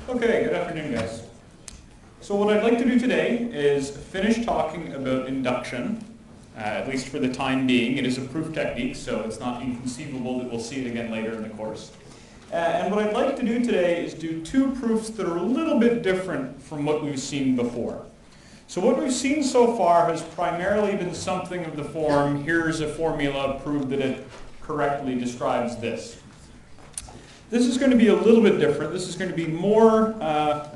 Okay, good afternoon, guys. So what I'd like to do today is finish talking about induction, at least for the time being. It is a proof technique, so it's not inconceivable that we'll see it again later in the course. And what I'd like to do today is do two proofs that are a little bit different from what we've seen before. So what we've seen so far has primarily been something of the form, here's a formula, prove that it correctly describes this. This is going to be a little bit different. This is going to be more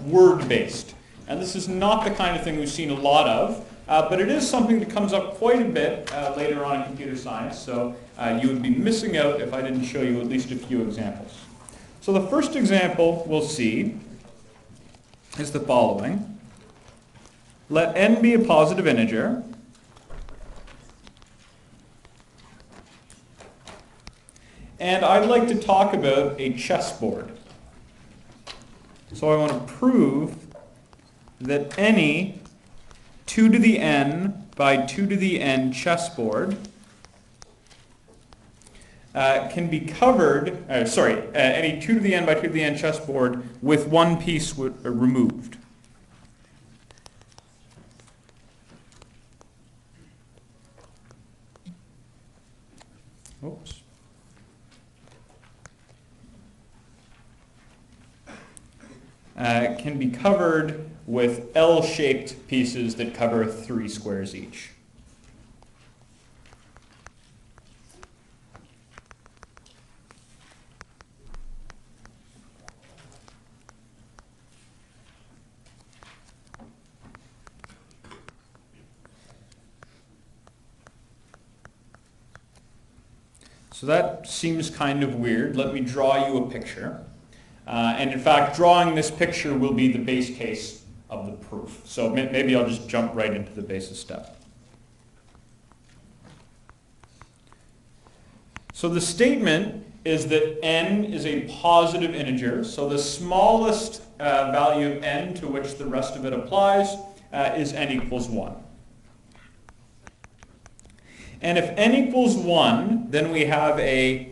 word-based. And this is not the kind of thing we've seen a lot of, but it is something that comes up quite a bit later on in computer science, so you would be missing out if I didn't show you at least a few examples. So the first example we'll see is the following. Let n be a positive integer, and I'd like to talk about a chessboard. So I want to prove that any 2 to the n by 2 to the n chessboard can be covered, any 2 to the n by 2 to the n chessboard with one piece removed. Oops. Can be covered with L-shaped pieces that cover 3 squares each. So that seems kind of weird. Let me draw you a picture. And in fact, drawing this picture will be the base case of the proof. So maybe I'll just jump right into the basis step. So the statement is that n is a positive integer. So the smallest value of n to which the rest of it applies is n equals 1. And if n equals 1, then we have a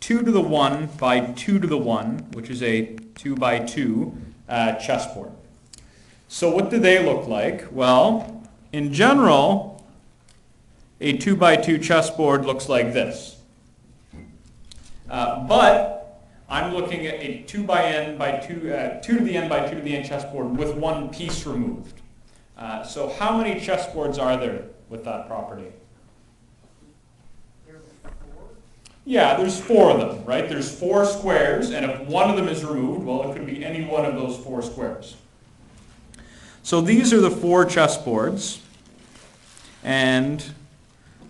2 to the 1 by 2 to the 1, which is a 2 by 2 chessboard. So what do they look like? Well, in general, a 2 by 2 chessboard looks like this. But I'm looking at a 2 by n by 2 to the n by 2 to the n chessboard with one piece removed. So how many chessboards are there with that property? Yeah, there's 4 of them, right? There's 4 squares, and if one of them is removed, well, it could be any one of those 4 squares. So these are the 4 chessboards, and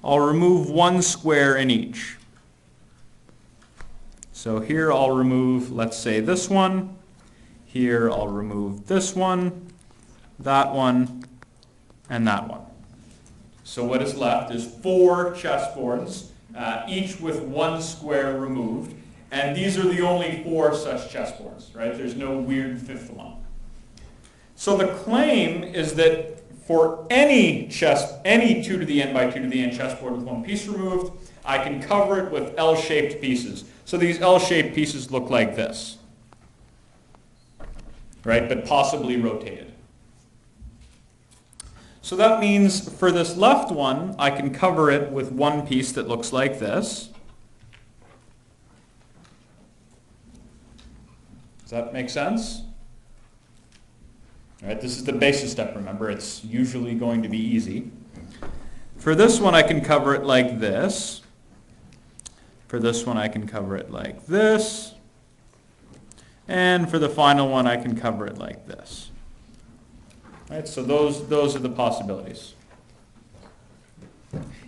I'll remove 1 square in each. So here I'll remove, let's say, this one. Here I'll remove this one, that one, and that one. So what is left is 4 chessboards, each with 1 square removed. And these are the only 4 such chessboards, right? There's no weird 5th one. So the claim is that for any 2 to the n by 2 to the n chessboard with 1 piece removed, I can cover it with L-shaped pieces. So these L-shaped pieces look like this, right? But possibly rotated. So that means for this left one, I can cover it with 1 piece that looks like this. Does that make sense? All right, this is the basis step, remember. It's usually going to be easy. For this one, I can cover it like this. For this one, I can cover it like this. And for the final one, I can cover it like this. Right, so those are the possibilities.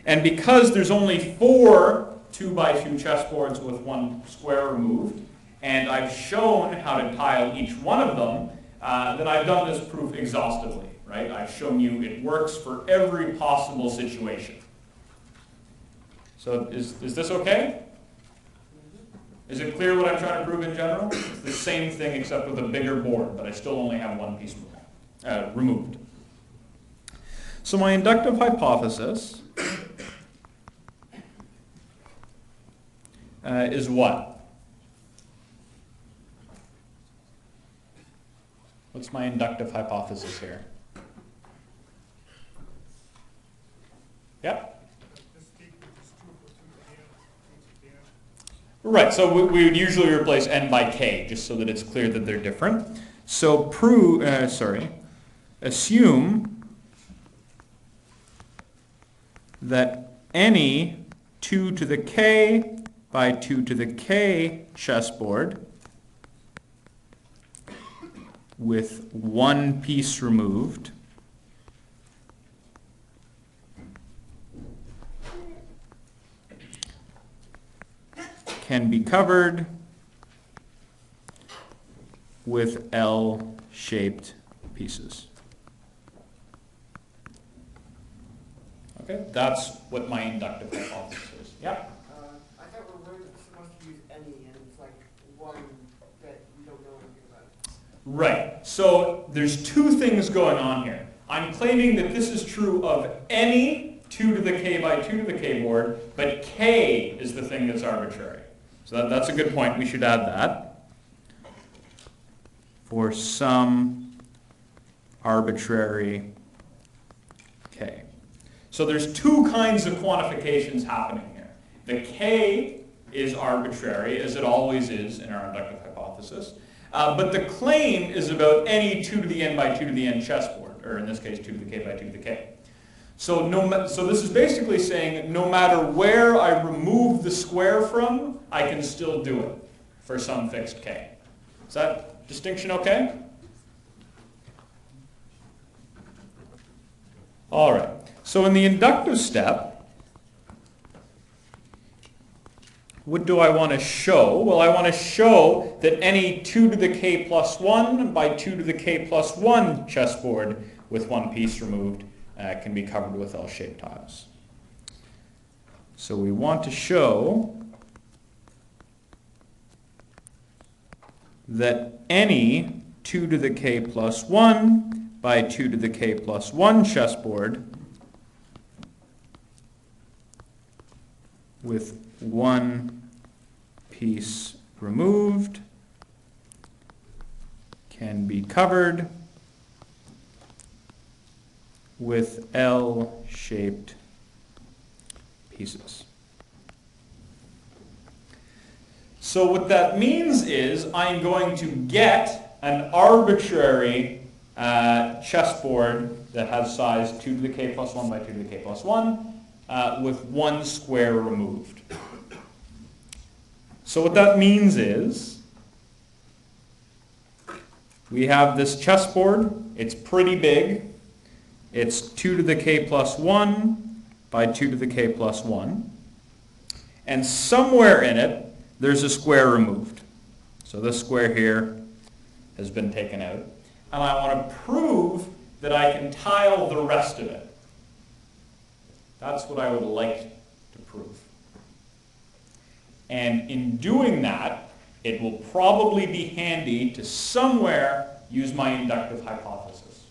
And because there's only 4 2 by 2 chessboards with 1 square removed, and I've shown how to tile each one of them, then I've done this proof exhaustively. Right? I've shown you it works for every possible situation. So is this okay? Is it clear what I'm trying to prove in general? It's the same thing except with a bigger board, but I still only have 1 piece removed. So my inductive hypothesis is what? What's my inductive hypothesis here? Yep. Right, so we would usually replace n by k, just so that it's clear that they're different. So assume that any 2 to the k by 2 to the k chessboard with one piece removed can be covered with L-shaped pieces. Okay, that's what my inductive hypothesis is. Yeah? I thought we're supposed to use any, and it's like one that we don't know anything about. Right. So there's two things going on here. I'm claiming that this is true of any 2 to the k by 2 to the k board, but k is the thing that's arbitrary. So that's a good point. We should add that. For some arbitrary k. So there's two kinds of quantifications happening here. The k is arbitrary, as it always is in our inductive hypothesis. But the claim is about any 2 to the n by 2 to the n chessboard, or in this case 2 to the k by 2 to the k. So this is basically saying no matter where I remove the square from, I can still do it for some fixed k. Is that distinction okay? All right. So in the inductive step, what do I want to show? Well, I want to show that any 2 to the k plus 1 by 2 to the k plus 1 chessboard with one piece removed can be covered with L-shaped tiles. So we want to show that any 2 to the k plus 1 by 2 to the k plus 1 chessboard with one piece removed can be covered with L-shaped pieces. So what that means is I'm going to get an arbitrary chessboard that has size 2 to the k plus 1 by 2 to the k plus 1 with one square removed. So what that means is we have this chessboard. It's pretty big. It's 2 to the k plus 1 by 2 to the k plus 1. And somewhere in it, there's a square removed. So this square here has been taken out. And I want to prove that I can tile the rest of it. That's what I would like to prove. And in doing that, it will probably be handy to somewhere use my inductive hypothesis.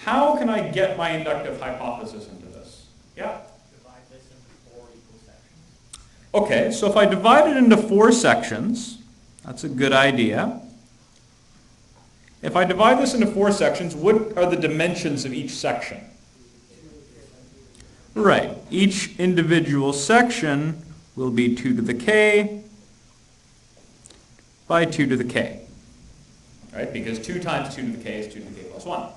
How can I get my inductive hypothesis into this? Yeah? Divide this into 4 equal sections. Okay, so if I divide it into 4 sections, that's a good idea. If I divide this into 4 sections, what are the dimensions of each section? Right, each individual section will be 2 to the k by 2 to the k. Right, because 2 times 2 to the k is 2 to the k plus 1.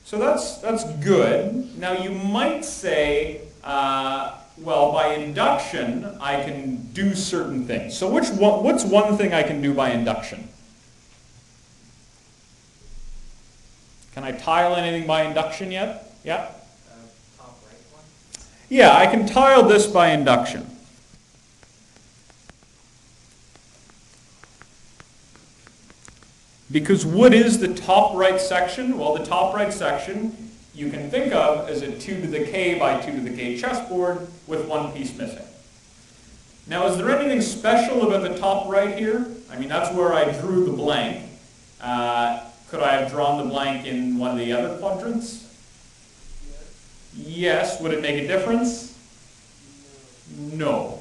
So that's good. Now you might say, well, by induction, I can do certain things. So what's one thing I can do by induction? Can I tile anything by induction yet? Yeah? Top right one. Yeah, I can tile this by induction. Because what is the top right section? Well, the top right section you can think of as a 2 to the k by 2 to the k chessboard with one piece missing. Now, is there anything special about the top right here? I mean, that's where I drew the blank. Could I have drawn the blank in one of the other quadrants? Yes. Would it make a difference? No.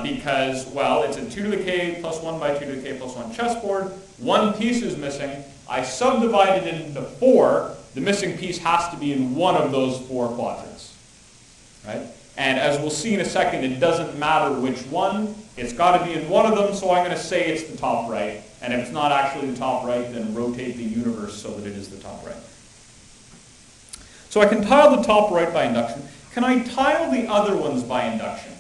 because, well, it's a 2 to the k plus 1 by 2 to the k plus 1 chessboard. One piece is missing. I subdivided it into 4. The missing piece has to be in one of those 4 quadrants. Right? And as we'll see in a second, it doesn't matter which one. It's got to be in one of them, so I'm going to say it's the top right. And if it's not actually the top right, then rotate the universe so that it is the top right. So I can tile the top right by induction. Can I tile the other ones by induction?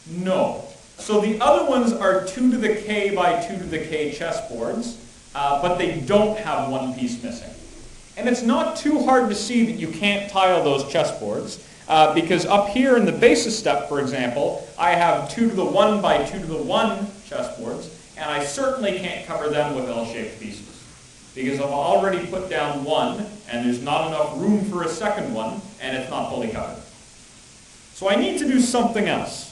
No. So the other ones are 2 to the k by 2 to the k chessboards, but they don't have one piece missing. And it's not too hard to see that you can't tile those chessboards, because up here in the basis step, for example, I have 2 to the 1 by 2 to the 1 chessboards, and I certainly can't cover them with L-shaped pieces, because I've already put down 1, and there's not enough room for a second one, and it's not fully covered. So I need to do something else.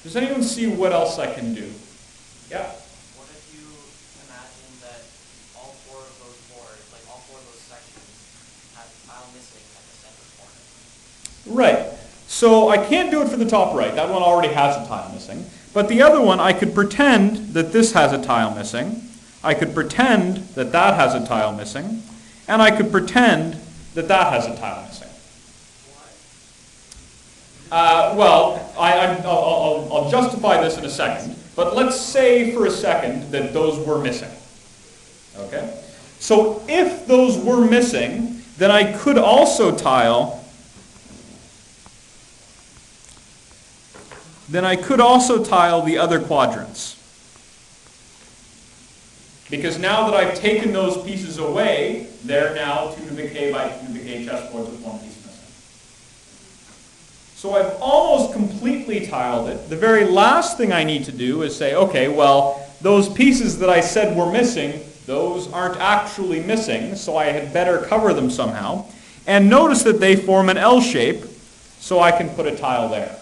Does anyone see what else I can do? Yeah? What if you imagine that all 4 of those boards, like all 4 of those sections, have a tile missing at the center corner? Right. So I can't do it for the top right. That one already has a tile missing. But the other one, I could pretend that this has a tile missing. I could pretend that that has a tile missing. And I could pretend that that has a tile missing. Well, I'll justify this in a second. But let's say for a second that those were missing. Okay? So if those were missing, then I could also tile the other quadrants. Because now that I've taken those pieces away, they're now 2 to the k by 2 to the k chessboards with one piece missing. So I've almost completely tiled it. The very last thing I need to do is say, okay, well, those pieces that I said were missing, those aren't actually missing, so I had better cover them somehow. And notice that they form an L shape, so I can put a tile there.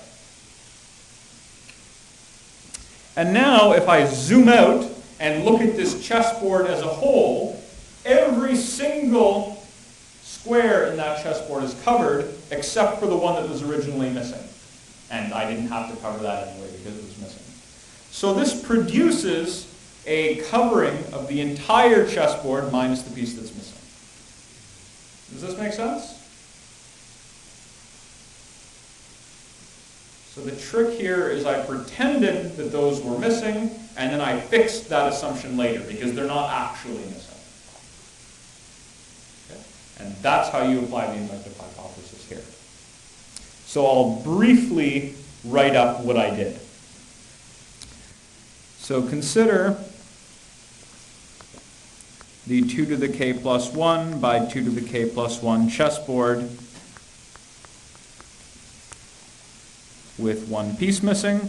And now if I zoom out and look at this chessboard as a whole, every single square in that chessboard is covered except for the one that was originally missing. And I didn't have to cover that anyway because it was missing. So this produces a covering of the entire chessboard minus the piece that's missing. Does this make sense? So the trick here is I pretended that those were missing, and then I fixed that assumption later because they're not actually missing. Okay? And that's how you apply the inductive hypothesis here. So I'll briefly write up what I did. So consider the 2 to the k plus 1 by 2 to the k plus 1 chessboard with one piece missing.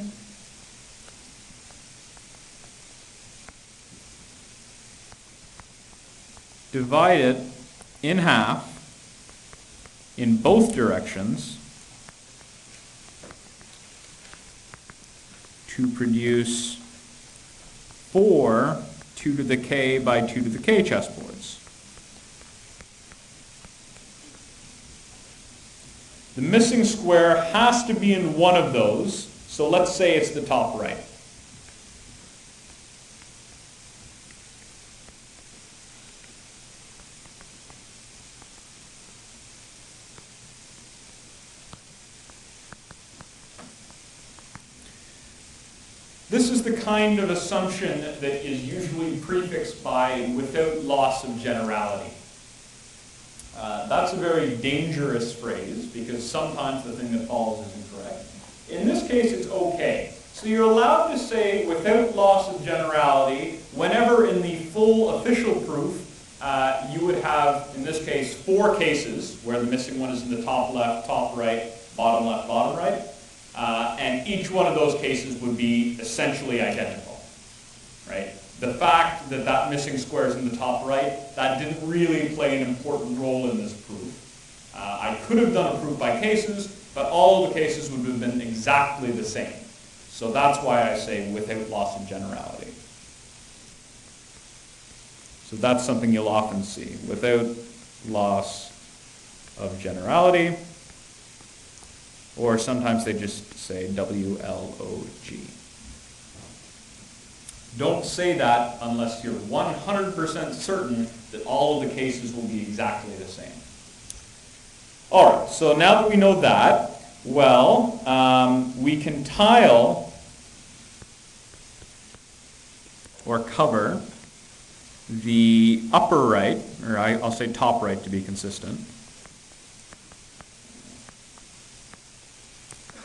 Divide it in half in both directions to produce 4 2 to the k by 2 to the k chessboards. The missing square has to be in one of those, so let's say it's the top right. This is the kind of assumption that is usually prefixed by without loss of generality. That's a very dangerous phrase because sometimes the thing that follows is incorrect. In this case, it's okay. So you're allowed to say without loss of generality whenever in the full official proof you would have, in this case, 4 cases where the missing one is in the top left, top right, bottom left, bottom right. And each one of those cases would be essentially identical, right? The fact that that missing square is in the top right, that didn't really play an important role in this proof. I could have done a proof by cases, but all of the cases would have been exactly the same. So that's why I say without loss of generality. So that's something you'll often see, without loss of generality. or sometimes they just say WLOG. Don't say that unless you're 100% certain that all of the cases will be exactly the same. All right, so now that we know that, well, we can tile or cover the upper right, or I'll say top right to be consistent,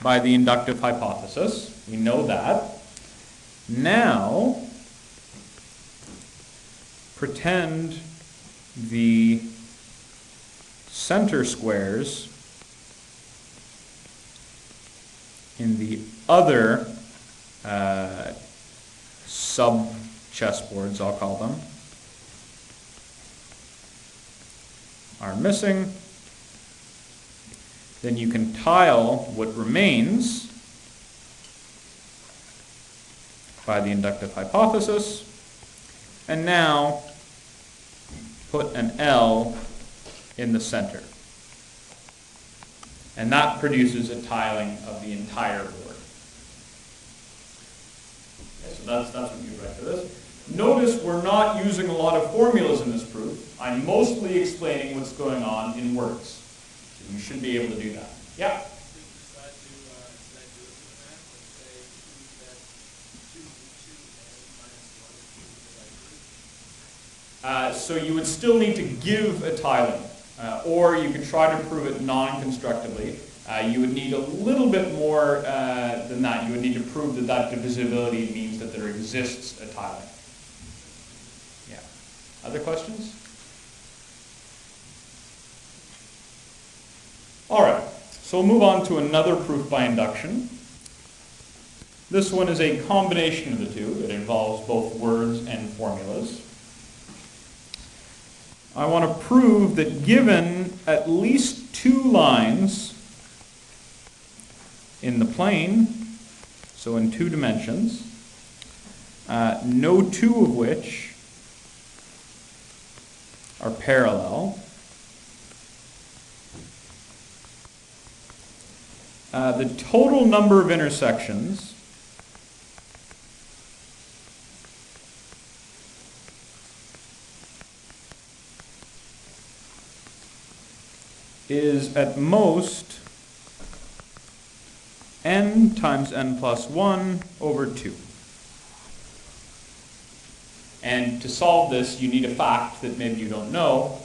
by the inductive hypothesis. We know that. Now, pretend the center squares in the other sub-chessboards, I'll call them, are missing. Then you can tile what remains by the inductive hypothesis, and now put an L in the center. And that produces a tiling of the entire board. Okay, so that's what you write for this. Notice we're not using a lot of formulas in this proof. I'm mostly explaining what's going on in words. So you should be able to do that. Yeah? So you would still need to give a tiling, or you could try to prove it non-constructively. You would need a little bit more than that. You would need to prove that that divisibility means that there exists a tiling. Yeah. Other questions? All right. So we'll move on to another proof by induction. This one is a combination of the two. It involves both words and formulas. I want to prove that given at least two lines in the plane, so in 2 dimensions, no two of which are parallel, the total number of intersections is at most n times n plus 1 over 2. And to solve this, you need a fact that maybe you don't know.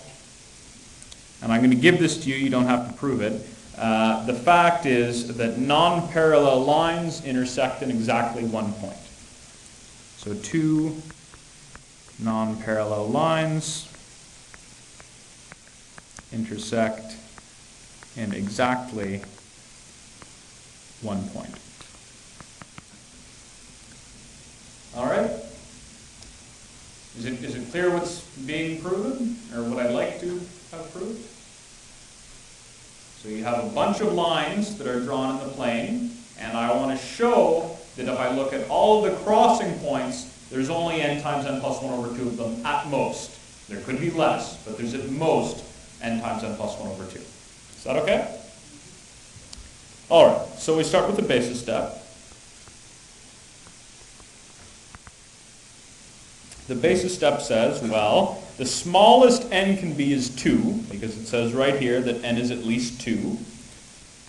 And I'm going to give this to you. You don't have to prove it. The fact is that non-parallel lines intersect in exactly 1 point. So 2 non-parallel lines intersect in exactly 1 point. All right? Is it clear what's being proven, or what I'd like to have proved? So you have a bunch of lines that are drawn in the plane, and I want to show that if I look at all of the crossing points, there's only n times n plus 1 over 2 of them at most. There could be less, but there's at most n times n plus 1 over 2. Is that okay? All right, so we start with the basis step. The basis step says, well, the smallest n can be is 2, because it says right here that n is at least 2.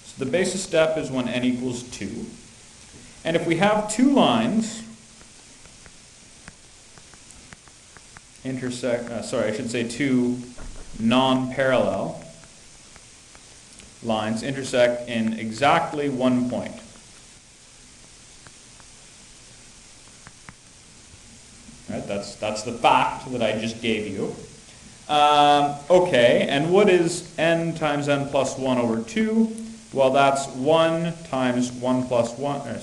So the basis step is when n equals 2. And if we have two lines two non-parallel lines intersect in exactly 1 point. Right, that's the fact that I just gave you. Okay, and what is n times n plus 1 over 2? Well, that's 1 times 1 plus 1,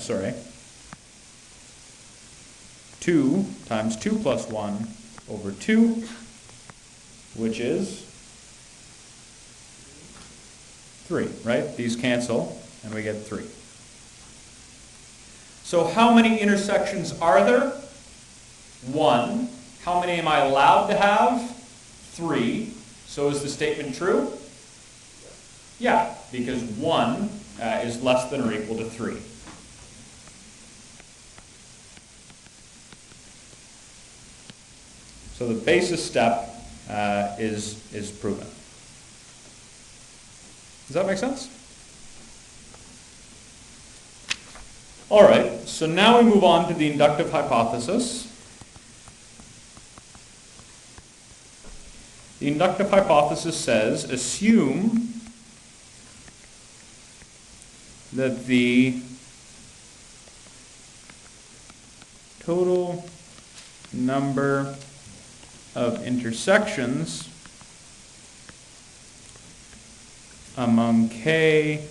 2 times 2 plus 1 over 2, which is 3, right? These cancel, and we get 3. So how many intersections are there? 1. How many am I allowed to have? 3. So is the statement true? Yeah, because 1 is less than or equal to 3. So the basis step is proven. Does that make sense? All right, so now we move on to the inductive hypothesis. The inductive hypothesis says, assume that the total number of intersections among k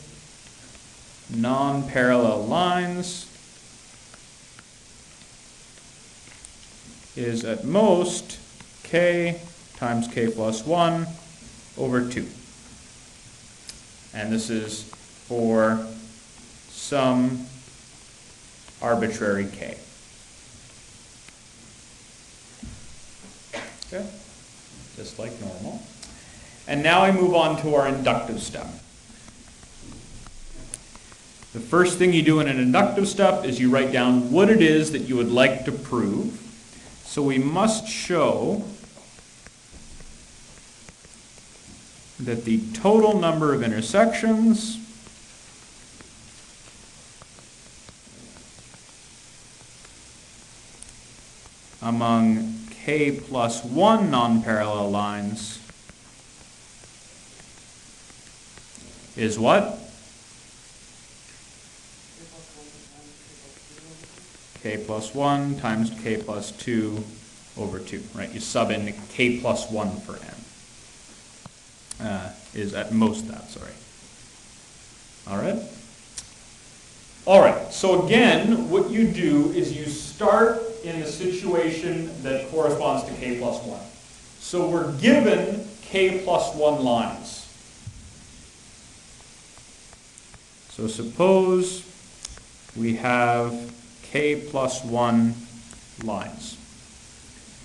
non-parallel lines is at most k times k plus 1 over 2. And this is for some arbitrary k. Okay, just like normal. And now I move on to our inductive step. The first thing you do in an inductive step is you write down what it is that you would like to prove. So we must show that the total number of intersections among k plus 1 non-parallel lines is what? K plus 1 times k plus 2 over 2, right? You sub in k plus 1 for n. Is at most that, sorry. All right? All right, so again, what you do is you start in the situation that corresponds to k plus 1. So we're given k plus 1 lines. So suppose we have k plus 1 lines.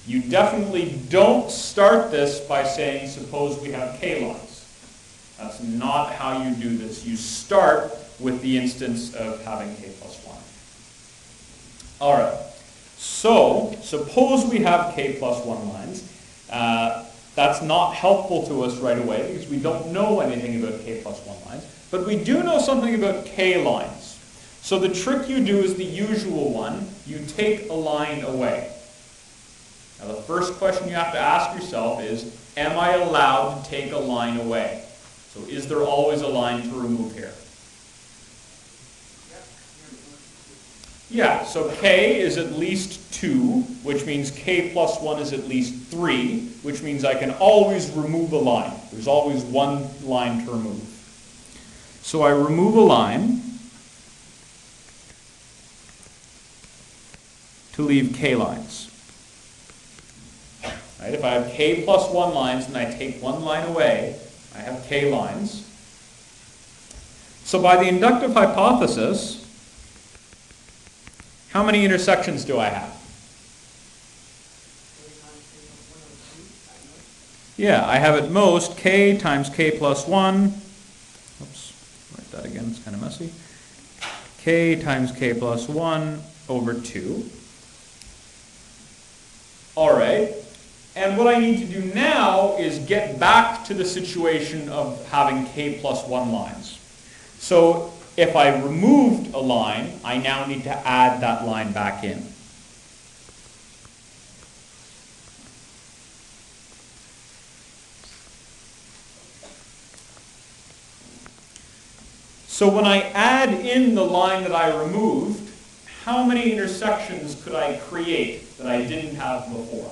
You definitely don't start this by saying, suppose we have k lines. That's not how you do this. You start with the instance of having k plus 1. All right. So suppose we have k plus 1 lines. That's not helpful to us right away because we don't know anything about k plus 1 lines. But we do know something about k lines. So the trick you do is the usual one. You take a line away. Now the first question you have to ask yourself is, am I allowed to take a line away? So is there always a line to remove here? Yeah, so k is at least 2, which means k plus 1 is at least 3, which means I can always remove a line. There's always one line to remove. So I remove a line to leave k lines. Right? If I have k plus 1 lines and I take one line away, I have k lines. So by the inductive hypothesis, how many intersections do I have? Yeah, I have at most k times k plus 1. Oops, write that again, it's kind of messy. K times k plus 1 over 2. All right. And what I need to do now is get back to the situation of having k plus 1 lines. So if I removed a line, I now need to add that line back in. So when I add in the line that I removed, how many intersections could I create that I didn't have before?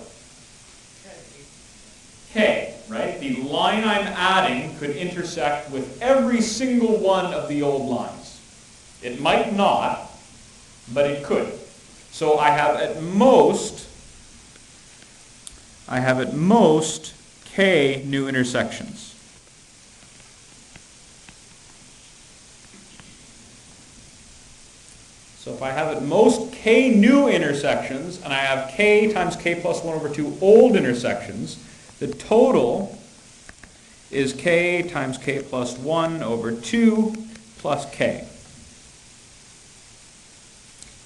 K, right? The line I'm adding could intersect with every single one of the old lines. It might not, but it could. So I have at most k new intersections. So if I have at most k new intersections, and I have k times k plus 1 over 2 old intersections, the total is k times k plus 1 over 2 plus k.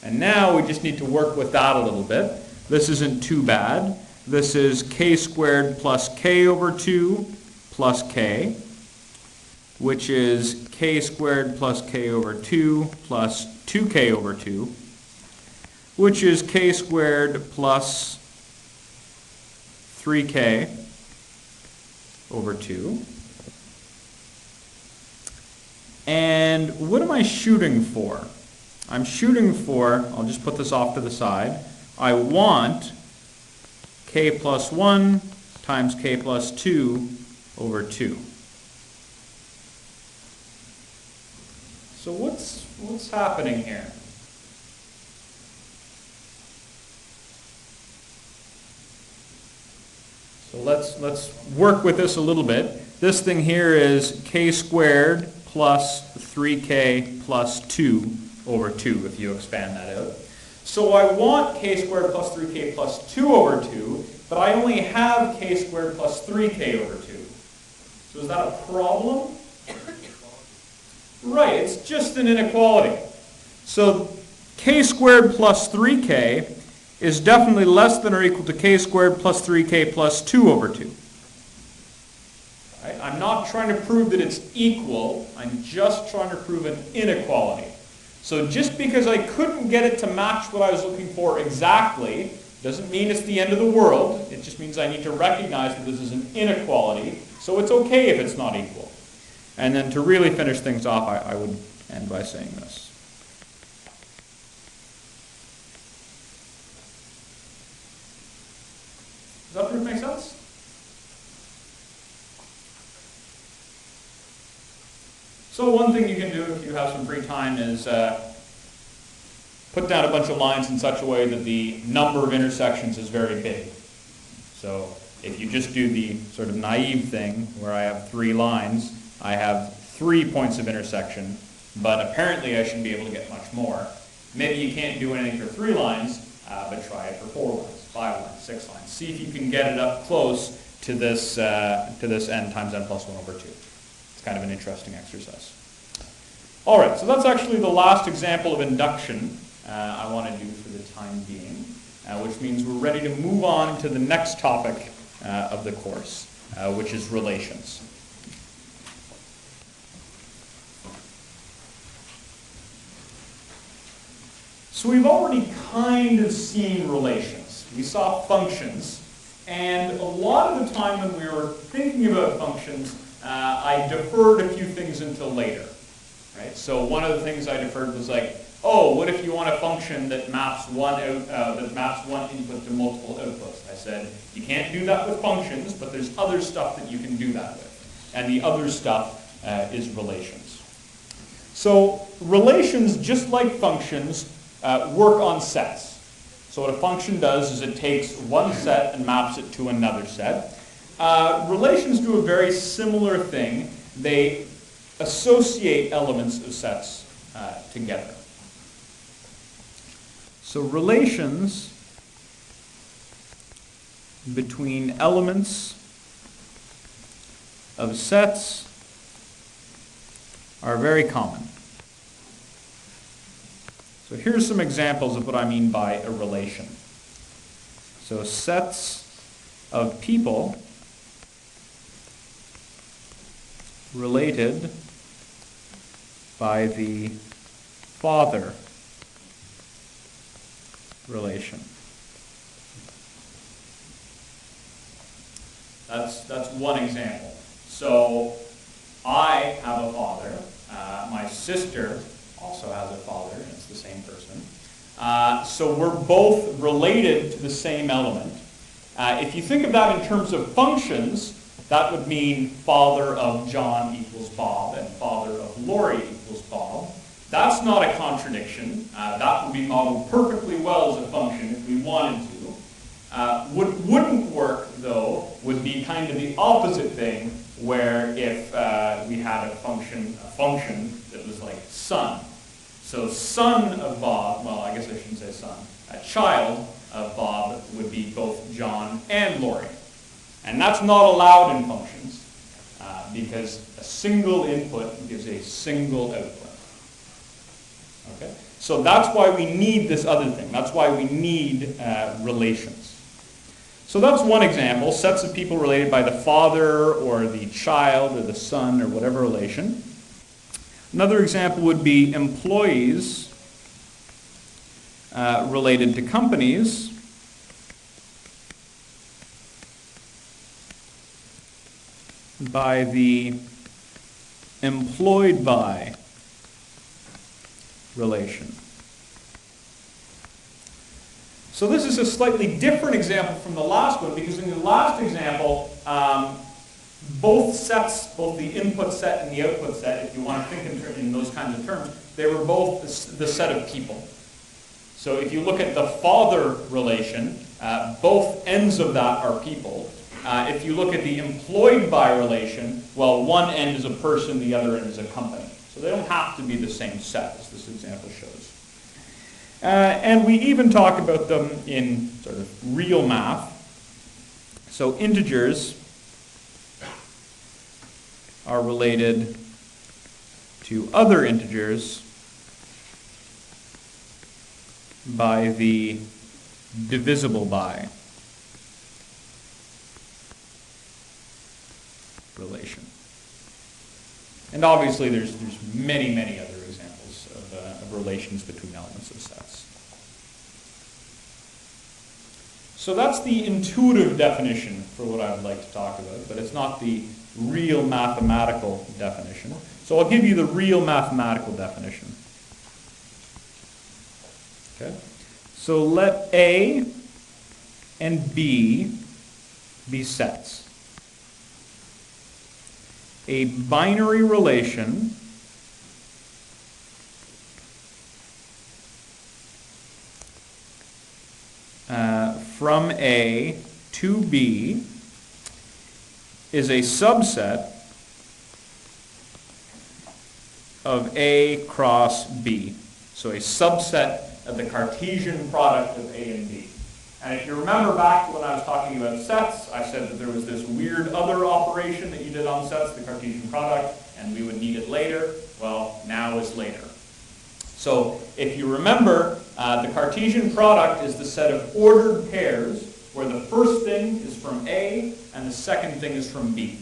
And now we just need to work with that a little bit. This isn't too bad. This is k squared plus k over 2 plus k, which is k squared plus k over 2 plus 2k over 2, which is k squared plus 3k over 2. And what am I shooting for? I'm shooting for, I'll just put this off to the side, I want k plus 1 times k plus 2 over 2. So what's happening here? So let's work with this a little bit. This thing here is k squared plus 3k plus 2 over 2, if you expand that out. So I want k squared plus 3k plus 2 over 2, but I only have k squared plus 3k over 2. So is that a problem? Right, it's just an inequality. So k squared plus 3k is definitely less than or equal to k squared plus 3k plus 2 over 2. Right? I'm not trying to prove that it's equal, I'm just trying to prove an inequality. So just because I couldn't get it to match what I was looking for exactly, doesn't mean it's the end of the world. It just means I need to recognize that this is an inequality, so it's okay if it's not equal. And then to really finish things off, I would end by saying this. Does that proof make sense? So one thing you can do if you have some free time is put down a bunch of lines in such a way that the number of intersections is very big. So if you just do the sort of naive thing where I have 3 lines, I have 3 points of intersection, but apparently I should be able to get much more. Maybe you can't do anything for 3 lines, but try it for 4 lines, 5 lines, 6 lines. See if you can get it up close to this n times n plus 1 over 2. It's kind of an interesting exercise. All right, so that's actually the last example of induction I want to do for the time being, which means we're ready to move on to the next topic of the course, which is relations. So we've already kind of seen relations. We saw functions, and a lot of the time when we were thinking about functions, I deferred a few things until later. Right? So one of the things I deferred was like, oh, what if you want a function that maps one input to multiple outputs? I said, you can't do that with functions, but there's other stuff that you can do that with. And the other stuff is relations. So relations, just like functions, work on sets. So what a function does is it takes one set and maps it to another set. Relations do a very similar thing. They associate elements of sets together. So relations between elements of sets are very common. So here's some examples of what I mean by a relation. So sets of people related by the father relation. That's one example. So I have a father. My sister also has a father, and it's the same person. So we're both related to the same element. If you think of that in terms of functions, that would mean father of John equals Bob, and father of Lori equals Bob. That's not a contradiction. That would be modeled perfectly well as a function if we wanted to. What wouldn't work, though, would be kind of the opposite thing, where if we had a function that was like son. So son of Bob, well, I guess I shouldn't say son. A child of Bob would be both John and Lori. And that's not allowed in functions, because a single input gives a single output. Okay? So that's why we need this other thing. That's why we need relations. So that's one example, sets of people related by the father or the child or the son or whatever relation. Another example would be employees related to companies by the employed by relation. So this is a slightly different example from the last one, because in the last example, both sets, both the input set and the output set, if you want to think in those kinds of terms, they were both the set of people. So if you look at the father relation, both ends of that are people. If you look at the employed by relation, well, one end is a person, the other end is a company. So they don't have to be the same set, as this example shows. And we even talk about them in sort of real math. So integers are related to other integers by the divisible by relation. And obviously there's many, many other examples of relations between elements of sets. So that's the intuitive definition for what I would like to talk about, but it's not the real mathematical definition. So I'll give you the real mathematical definition. Okay? So let A and B be sets. A binary relation from A to B is a subset of A cross B. So a subset of the Cartesian product of A and B. And if you remember back when I was talking about sets, I said that there was this weird other operation that you did on sets, the Cartesian product, and we would need it later. Well, now is later. So if you remember, the Cartesian product is the set of ordered pairs where the first thing is from A and the second thing is from B.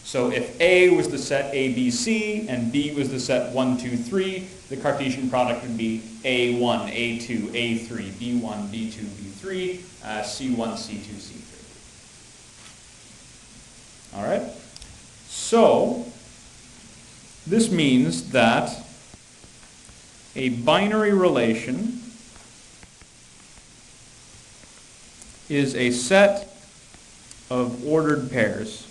So if A was the set ABC and B was the set 1, 2, 3, the Cartesian product would be A1, A2, A3, B1, B2, B3, C1, C2, C3. All right? So this means that a binary relation is a set of ordered pairs.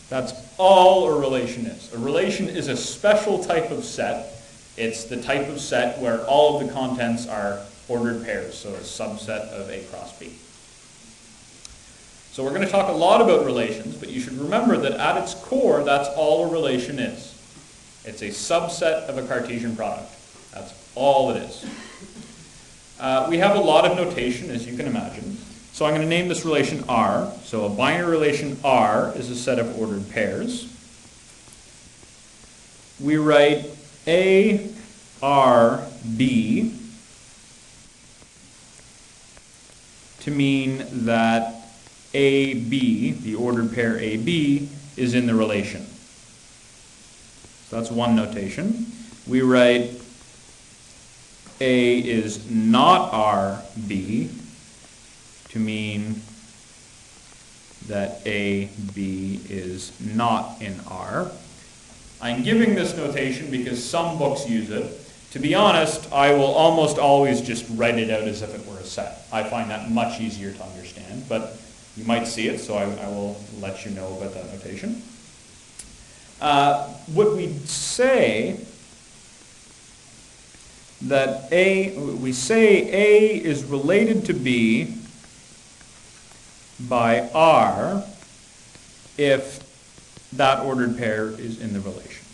That's all a relation is. A relation is a special type of set. It's the type of set where all of the contents are ordered pairs, so a subset of A cross B. So we're going to talk a lot about relations, but you should remember that at its core, that's all a relation is. It's a subset of a Cartesian product. That's all it is. We have a lot of notation, as you can imagine. So I'm going to name this relation R. So a binary relation R is a set of ordered pairs. We write A, R, B to mean that AB, the ordered pair AB, is in the relation. So that's one notation. We write A is not RB to mean that AB is not in R. I'm giving this notation because some books use it. To be honest, I will almost always just write it out as if it were a set. I find that much easier to understand, but you might see it, so I will let you know about that notation. What we say that we say A is related to B by R if that ordered pair is in the relation.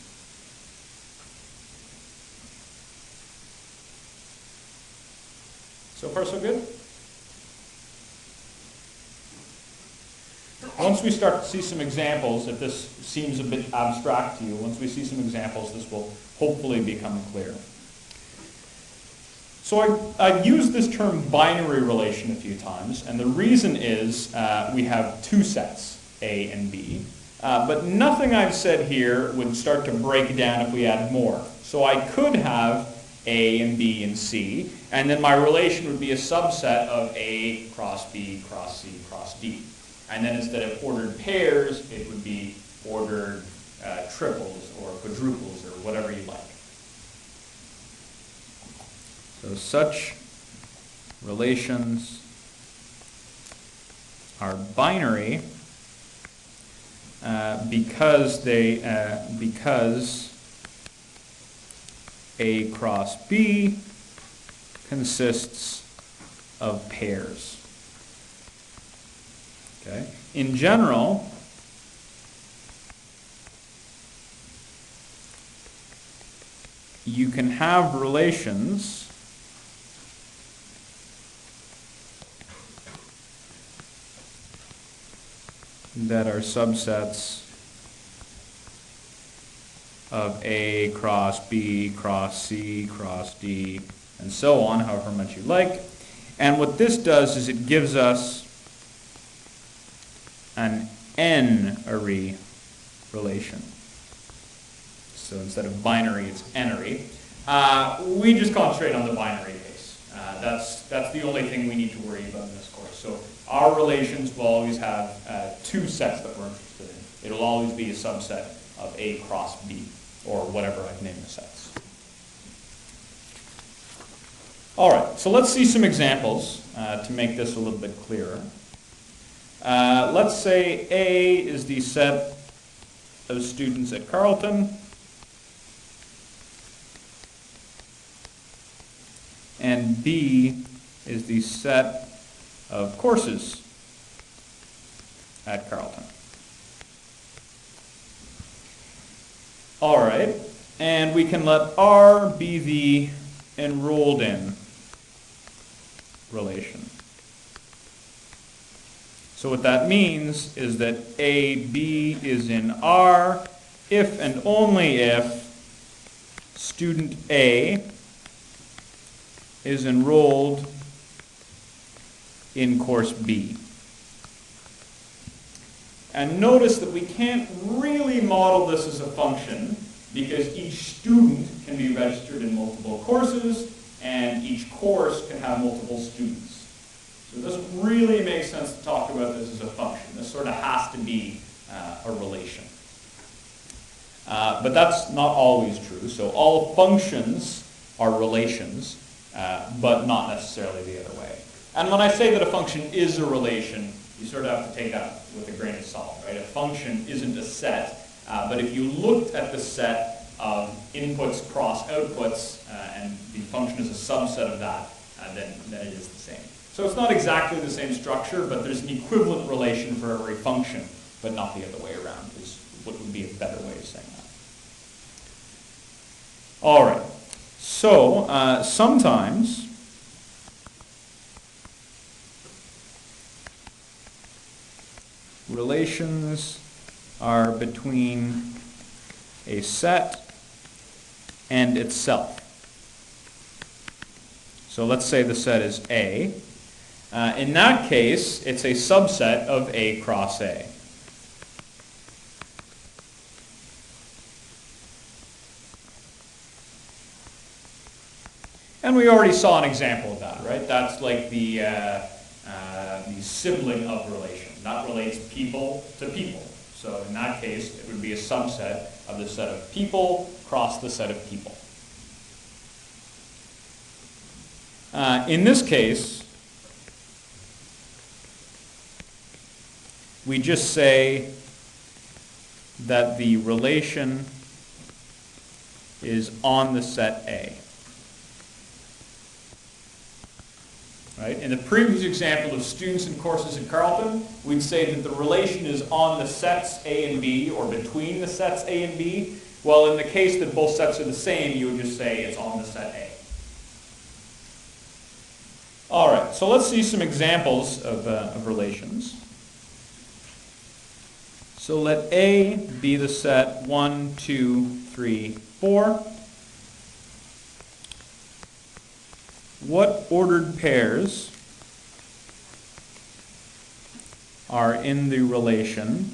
So far, so good? once we start to see some examples, if this seems a bit abstract to you, once we see some examples, this will hopefully become clear. So I've used this term binary relation a few times, and the reason is we have two sets, A and B, but nothing I've said here would start to break down if we add more. So I could have A and B and C, and then my relation would be a subset of A cross B cross C cross D. And then instead of ordered pairs, it would be ordered triples or quadruples or whatever you like. So such relations are binary because A cross B consists of pairs. Okay. In general, you can have relations that are subsets of A cross B cross C cross D and so on, however much you like. And what this does is it gives us an n-ary relation. So instead of binary, it's n-ary. We just concentrate on the binary case. That's the only thing we need to worry about in this course. So our relations will always have two sets that we're interested in. It'll always be a subset of A cross B, or whatever I've named the sets. All right, so let's see some examples to make this a little bit clearer. Let's say A is the set of students at Carleton, and B is the set of courses at Carleton. All right, and we can let R be the enrolled in relation. So what that means is that AB is in R if and only if student A is enrolled in course B. And notice that we can't really model this as a function because each student can be registered in multiple courses and each course can have multiple students. So it doesn't really make sense to talk about this as a function. This sort of has to be a relation. But that's not always true. So all functions are relations, but not necessarily the other way. And when I say that a function is a relation, you sort of have to take that with a grain of salt, right? A function isn't a set, but if you looked at the set of inputs cross outputs, and the function is a subset of that, then it is the same. So it's not exactly the same structure, but there's an equivalent relation for every function, but not the other way around, is what would be a better way of saying that. All right. So sometimes relations are between a set and itself. So let's say the set is A. In that case, it's a subset of A cross A. And we already saw an example of that, right? That's like the sibling of relation. That relates people to people. So in that case, it would be a subset of the set of people cross the set of people. In this case, we just say that the relation is on the set A. Right? In the previous example of students and courses at Carleton, we'd say that the relation is on the sets A and B, or between the sets A and B. Well, in the case that both sets are the same, you would just say it's on the set A. All right, so let's see some examples of relations. So let A be the set 1, 2, 3, 4. What ordered pairs are in the relation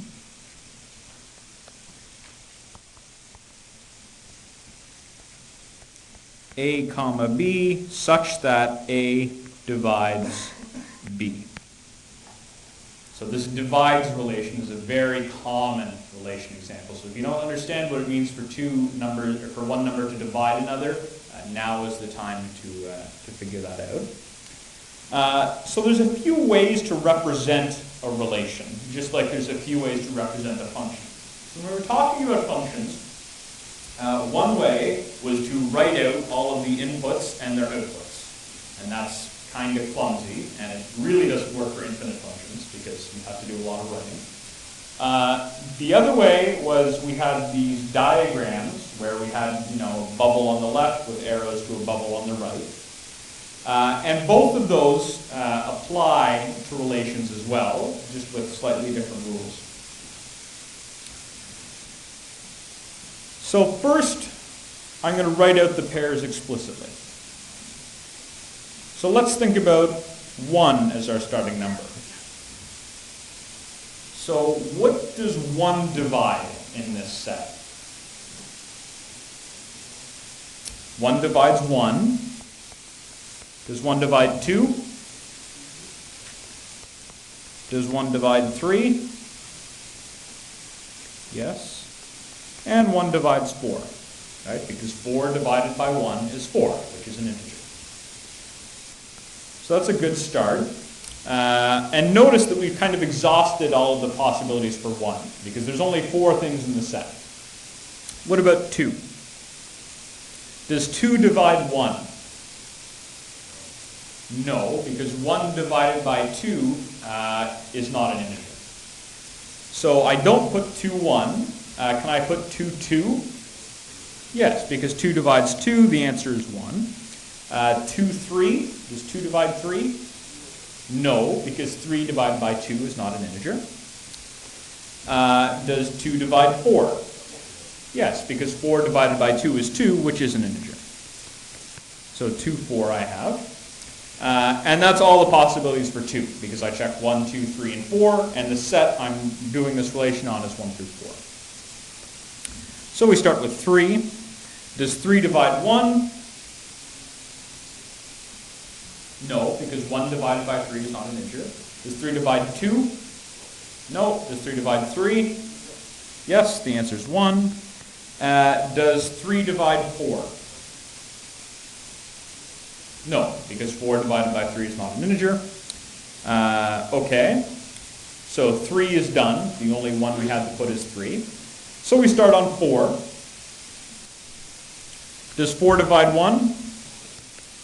A comma B such that A divides B? So this divides relation is a very common relation example. So if you don't understand what it means for one number to divide another, now is the time to figure that out. So there's a few ways to represent a relation, just like there's a few ways to represent a function. So when we're talking about functions, one way was to write out all of the inputs and their outputs. And that's kind of clumsy, and it really doesn't work for infinite functions because you have to do a lot of writing. The other way was we had these diagrams where we had, a bubble on the left with arrows to a bubble on the right. And both of those apply to relations as well, just with slightly different rules. So first, I'm going to write out the pairs explicitly. So let's think about 1 as our starting number. So what does 1 divide in this set? 1 divides 1. Does 1 divide 2? Does 1 divide 3? Yes. And 1 divides 4, right? Because 4 divided by 1 is 4, which is an integer. So that's a good start. And notice that we've kind of exhausted all of the possibilities for 1, because there's only 4 things in the set. What about 2? Does 2 divide 1? No, because 1 divided by 2 is not an integer. So I don't put 2, 1. Can I put 2, 2? Yes, because 2 divides 2, the answer is 1. 2, 3. Does 2 divide 3? No, because 3 divided by 2 is not an integer. Does 2 divide 4? Yes, because 4 divided by 2 is 2, which is an integer. So 2, 4 I have. And that's all the possibilities for 2, because I check 1, 2, 3, and 4, and the set I'm doing this relation on is 1 through 4. So we start with 3. Does 3 divide 1? No, because 1 divided by 3 is not an integer. Does 3 divide 2? No. Does 3 divide 3? Yes, the answer is 1. Does 3 divide 4? No, because 4 divided by 3 is not an integer. Okay, so 3 is done. The only one we had to put is 3. So we start on 4. Does 4 divide 1?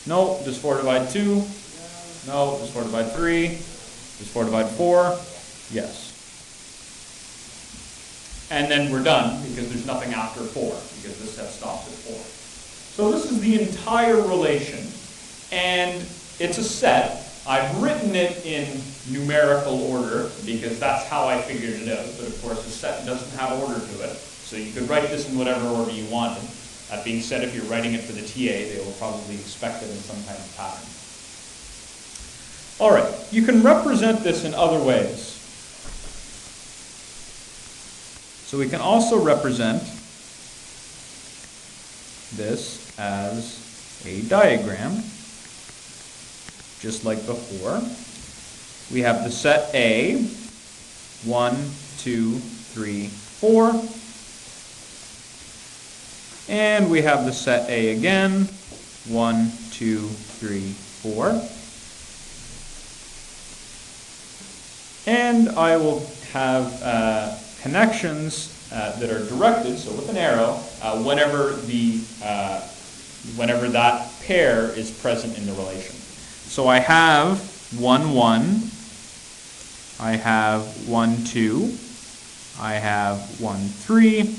No. Does 4 divide 2? No. Does 4 divide 3? Does 4 divide 4? Yes. And then we're done because there's nothing after 4, because this set stops at 4. So this is the entire relation, and it's a set. I've written it in numerical order because that's how I figured it out, but of course the set doesn't have order to it, so you could write this in whatever order you wanted. That being said, if you're writing it for the TA, they will probably expect it in some kind of pattern. All right, you can represent this in other ways. So we can also represent this as a diagram, just like before. We have the set A, 1, 2, 3, 4. And we have the set A again, 1, 2, 3, 4. And I will have connections that are directed, so with an arrow, whenever that pair is present in the relation. So I have 1, 1. I have 1, 2. I have 1, 3.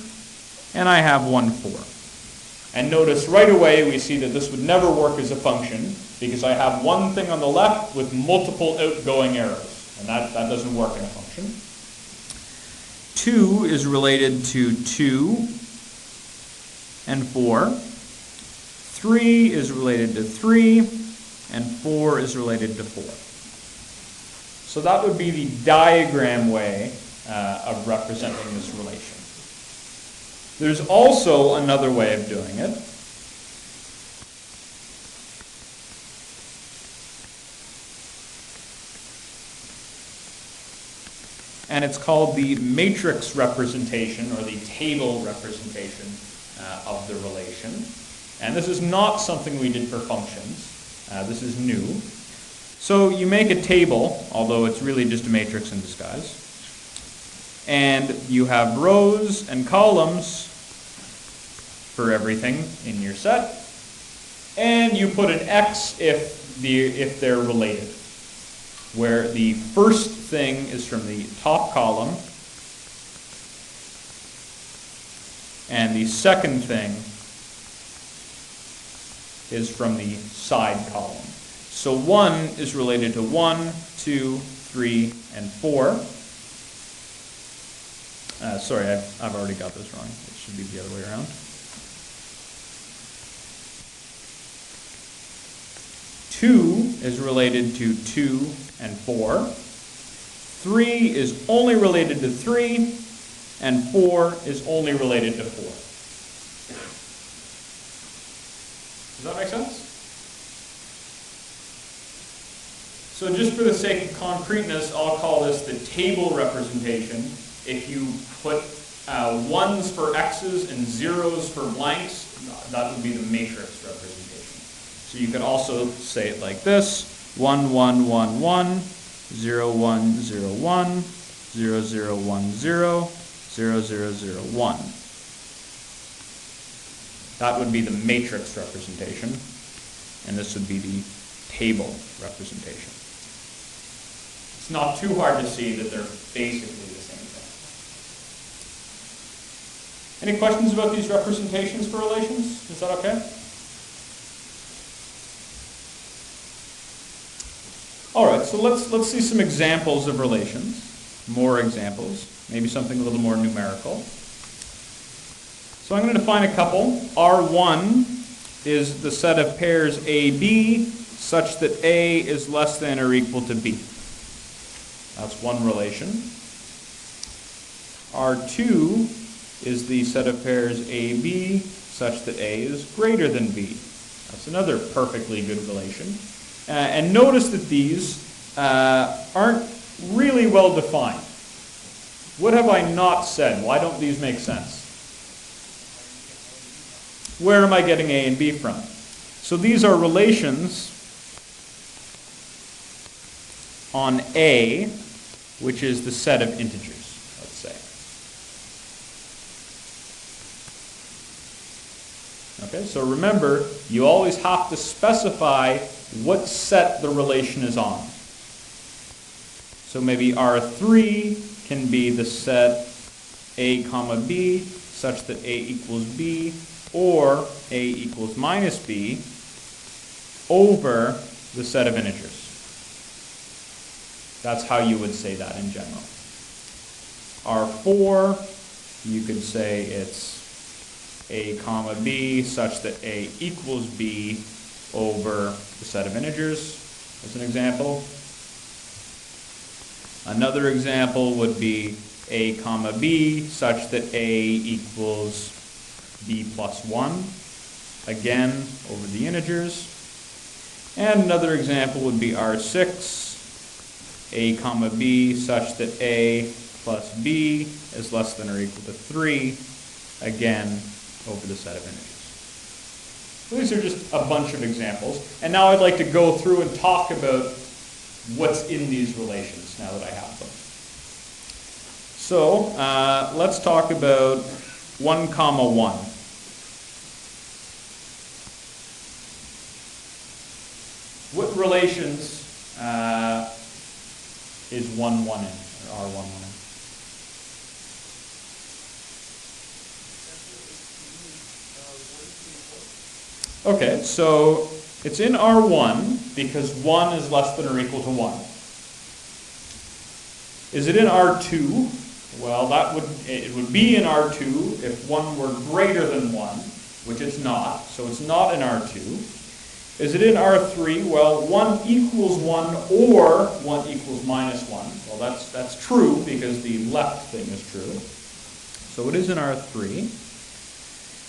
And I have 1, 4. And notice right away we see that this would never work as a function because I have one thing on the left with multiple outgoing arrows. And that doesn't work in a function. 2 is related to 2 and 4. 3 is related to 3, and 4 is related to 4. So that would be the diagram way of representing this relation. There's also another way of doing it. And it's called the matrix representation, or the table representation of the relation. And this is not something we did for functions. This is new. So you make a table, although it's really just a matrix in disguise. And you have rows and columns for everything in your set. And you put an X if they're related, where the first thing is from the top column, and the second thing is from the side column. So 1 is related to 1, 2, 3, and 4. Sorry, I've already got this wrong. It should be the other way around. 2 is related to 2 and 4. 3 is only related to 3, and 4 is only related to 4. Does that make sense? So just for the sake of concreteness, I'll call this the table representation. If you put 1s for x's and 0s for blanks, that would be the matrix representation. So you could also say it like this: 1, 1, 1, 1, 0, 1, 0, 1, 0, 0, 1, 0, 0, 0, 0, 1. That would be the matrix representation, and this would be the table representation. It's not too hard to see that they're basically the same thing. Any questions about these representations for relations? Is that okay? All right, so let's see some examples of relations, more examples, maybe something a little more numerical. So I'm going to define a couple. R1 is the set of pairs AB such that A is less than or equal to B. That's one relation. R2 is the set of pairs AB such that A is greater than B. That's another perfectly good relation. And notice that these aren't really well defined. What have I not said? Why don't these make sense? Where am I getting A and B from? So these are relations on A, which is the set of integers, let's say. Okay, so remember, you always have to specify what set the relation is on. So maybe R3 can be the set A comma B such that A equals B, or A equals minus B over the set of integers. That's how you would say that in general. R4, you could say it's A comma B such that A equals B over the set of integers, as an example. Another example would be A comma B such that A equals B plus 1, again over the integers. And another example would be R6, A comma B such that A plus B is less than or equal to 3, again over the set of integers. So these are just a bunch of examples. And now I'd like to go through and talk about what's in these relations now that I have them. So let's talk about 1 comma 1. What relations is 1, 1 in, or R1, 1 in? Okay, so it's in R1 because 1 is less than or equal to 1. Is it in R2? Well, it would be in R2 if 1 were greater than 1, which it's not, so it's not in R2. Is it in R3? Well, 1 equals 1 or 1 equals minus 1. Well, that's true because the left thing is true. So it is in R3.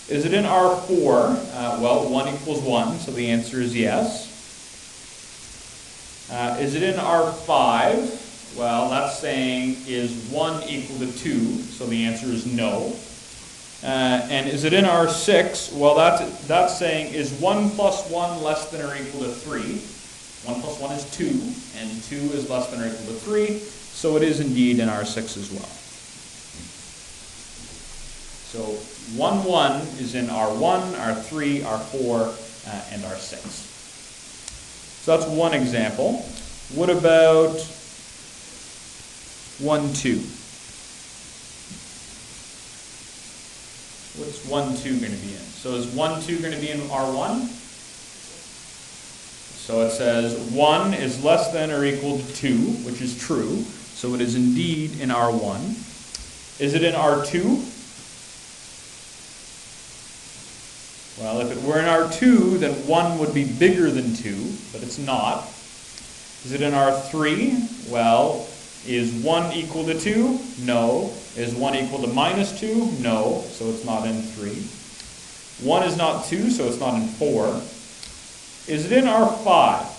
Is it in R4? Well, 1 equals 1, so the answer is yes. Is it in R5? Well, that's saying is 1 equal to 2, so the answer is no. And is it in R6? Well, that's saying is 1 plus 1 less than or equal to 3? 1 plus 1 is 2, and 2 is less than or equal to 3, so it is indeed in R6 as well. So 1, 1 is in R1, R3, R4, and R6. So that's one example. What about 1, 2? What's 1, 2 going to be in? So is 1, 2 going to be in R1? So it says 1 is less than or equal to 2, which is true. So it is indeed in R1. Is it in R2? Well, if it were in R2, then 1 would be bigger than 2, but it's not. Is it in R3? Well, is 1 equal to 2? No. Is 1 equal to minus 2? No, so it's not in 3. 1 is not 2, so it's not in 4. Is it in R5?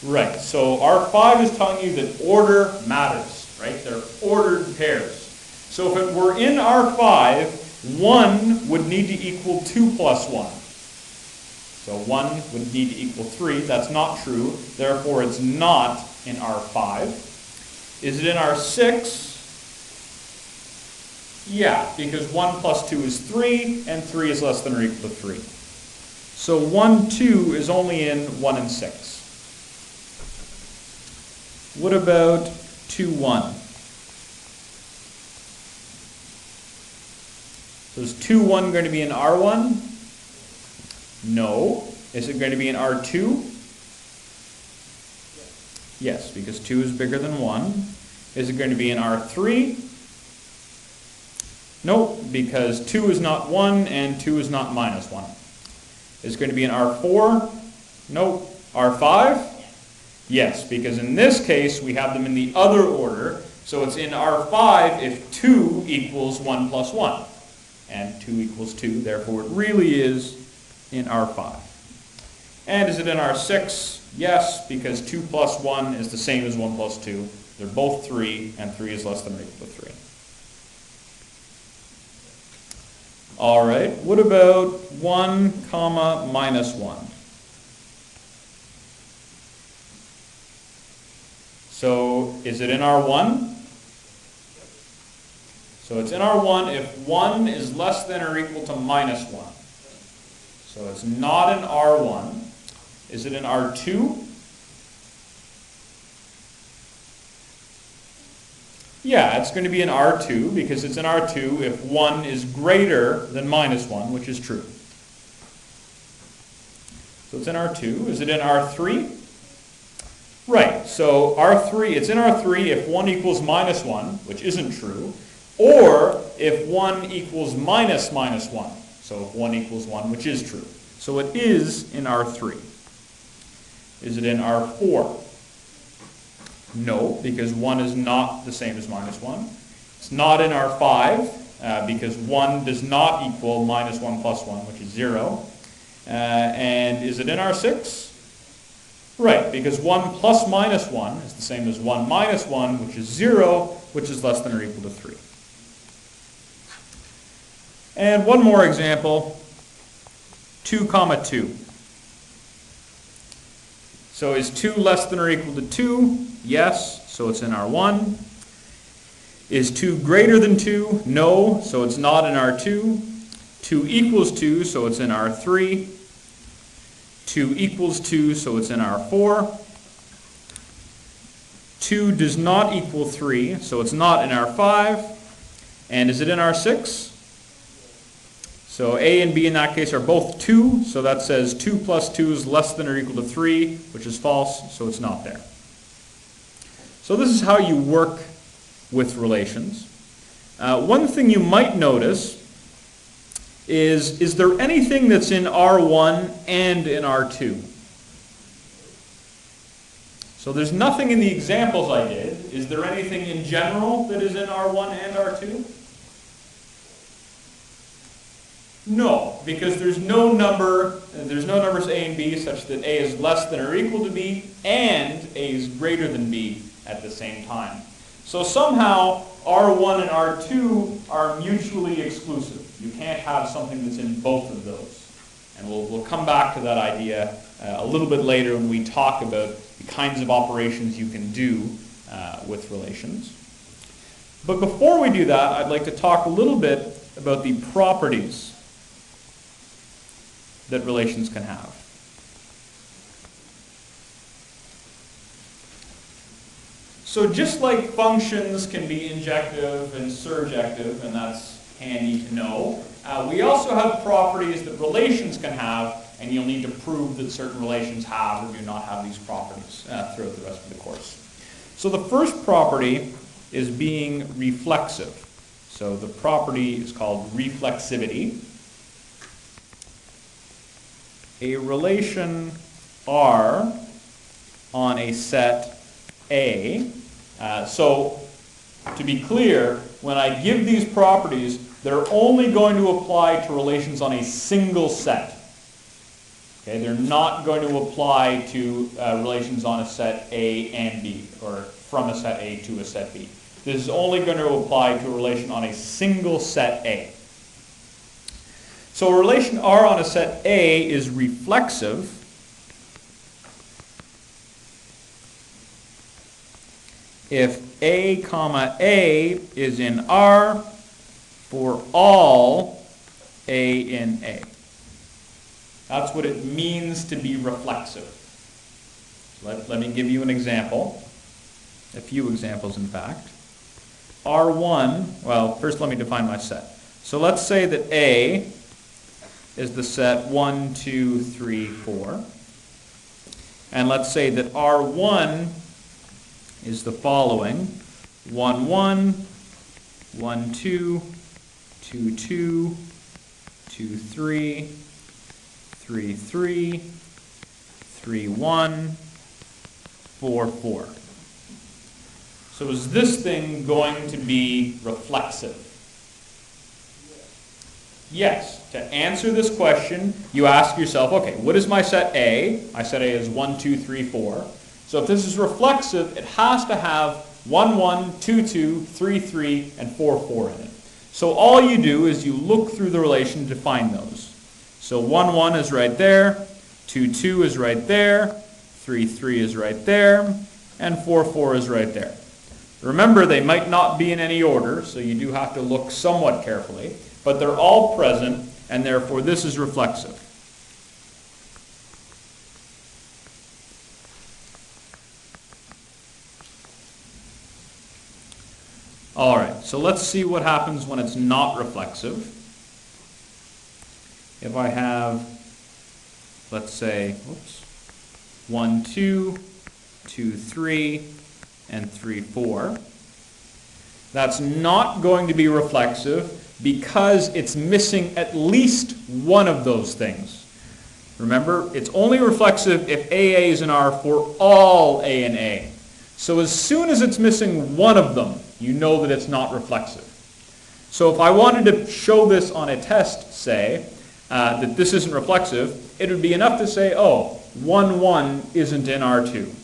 Right, so R5 is telling you that order matters, right? They're ordered pairs. So if it were in R5, 1 would need to equal 2 plus 1. So 1 would need to equal 3. That's not true. Therefore, it's not in R5. Is it in R6? Yeah, because 1 plus 2 is 3, and 3 is less than or equal to 3. So 1, 2 is only in 1 and 6. What about 2, 1? So is 2, 1 going to be in R1? No. Is it going to be in R2? Yes, because 2 is bigger than 1. Is it going to be in R3? No, because 2 is not 1 and 2 is not minus 1. Is it going to be in R4? No. R5? Yes, because in this case we have them in the other order, so it's in R5 if 2 equals 1 plus 1, and 2 equals 2, therefore it really is in R5. And is it in R6? Yes, because 2 plus 1 is the same as 1 plus 2. They're both 3, and 3 is less than or equal to 3. All right, what about 1 comma minus 1? So is it in R1? So it's in R1 if 1 is less than or equal to minus 1. So it's not in R1. Is it in R2? Yeah, it's going to be in R2 because it's in R2 if 1 is greater than minus 1, which is true. So it's in R2. Is it in R3? Right, so R3, it's in R3 if 1 equals minus 1, which isn't true, or if 1 equals minus minus 1. So if 1 equals 1, which is true. So it is in R3. Is it in R4? No, because 1 is not the same as minus 1. It's not in R5, because 1 does not equal minus 1 plus 1, which is 0. And is it in R6? Right, because 1 plus minus 1 is the same as 1 minus 1, which is 0, which is less than or equal to 3. And one more example, 2 comma 2. So is 2 less than or equal to 2? Yes, so it's in R1. Is 2 greater than 2? No, so it's not in R2. 2 equals 2, so it's in R3. 2 equals 2, so it's in R4. 2 does not equal 3, so it's not in R5. And is it in R6? So A and B in that case are both 2, so that says 2 plus 2 is less than or equal to 3, which is false, so it's not there. So this is how you work with relations. One thing you might notice is there anything that's in R1 and in R2? So there's nothing in the examples I did. Is there anything in general that is in R1 and R2? No, because there's no numbers A and B such that A is less than or equal to B and A is greater than B at the same time. So somehow R1 and R2 are mutually exclusive. You can't have something that's in both of those. And we'll come back to that idea a little bit later when we talk about the kinds of operations you can do with relations. But before we do that, I'd like to talk a little bit about the properties that relations can have. So just like functions can be injective and surjective, and that's handy to know, we also have properties that relations can have, and you'll need to prove that certain relations have or do not have these properties throughout the rest of the course. So the first property is being reflexive. So the property is called reflexivity. A relation R on a set A. So to be clear, when I give these properties, they're only going to apply to relations on a single set. Okay, they're not going to apply to relations on a set A and B, or from a set A to a set B. This is only going to apply to a relation on a single set A. So a relation R on a set A is reflexive if A comma A is in R for all A in A. That's what it means to be reflexive. Let me give you an example, a few examples in fact. R1, well, first let me define my set. So let's say that A is the set 1, 2, 3, 4. And let's say that R1 is the following: 1, 1, 1, 2, 2, 2, 2, 3, 3, 3, 3, 1, 4, 4. So is this thing going to be reflexive? Yes. To answer this question, you ask yourself, okay, what is my set A? My set A is 1, 2, 3, 4. So if this is reflexive, it has to have 1, 1, 2, 2, 3, 3, and 4, 4 in it. So all you do is you look through the relation to find those. So 1, 1 is right there, 2, 2 is right there, 3, 3 is right there, and 4, 4 is right there. Remember, they might not be in any order, so you do have to look somewhat carefully, but they're all present, and therefore this is reflexive. All right, so let's see what happens when it's not reflexive. If I have, let's say, 1, 2, 2, 3, and 3, 4. That's not going to be reflexive because it's missing at least one of those things. Remember, it's only reflexive if AA is in R for all A and A. So as soon as it's missing one of them, you know that it's not reflexive. So if I wanted to show this on a test, say, that this isn't reflexive, it would be enough to say, oh, 1, 1 isn't in R2.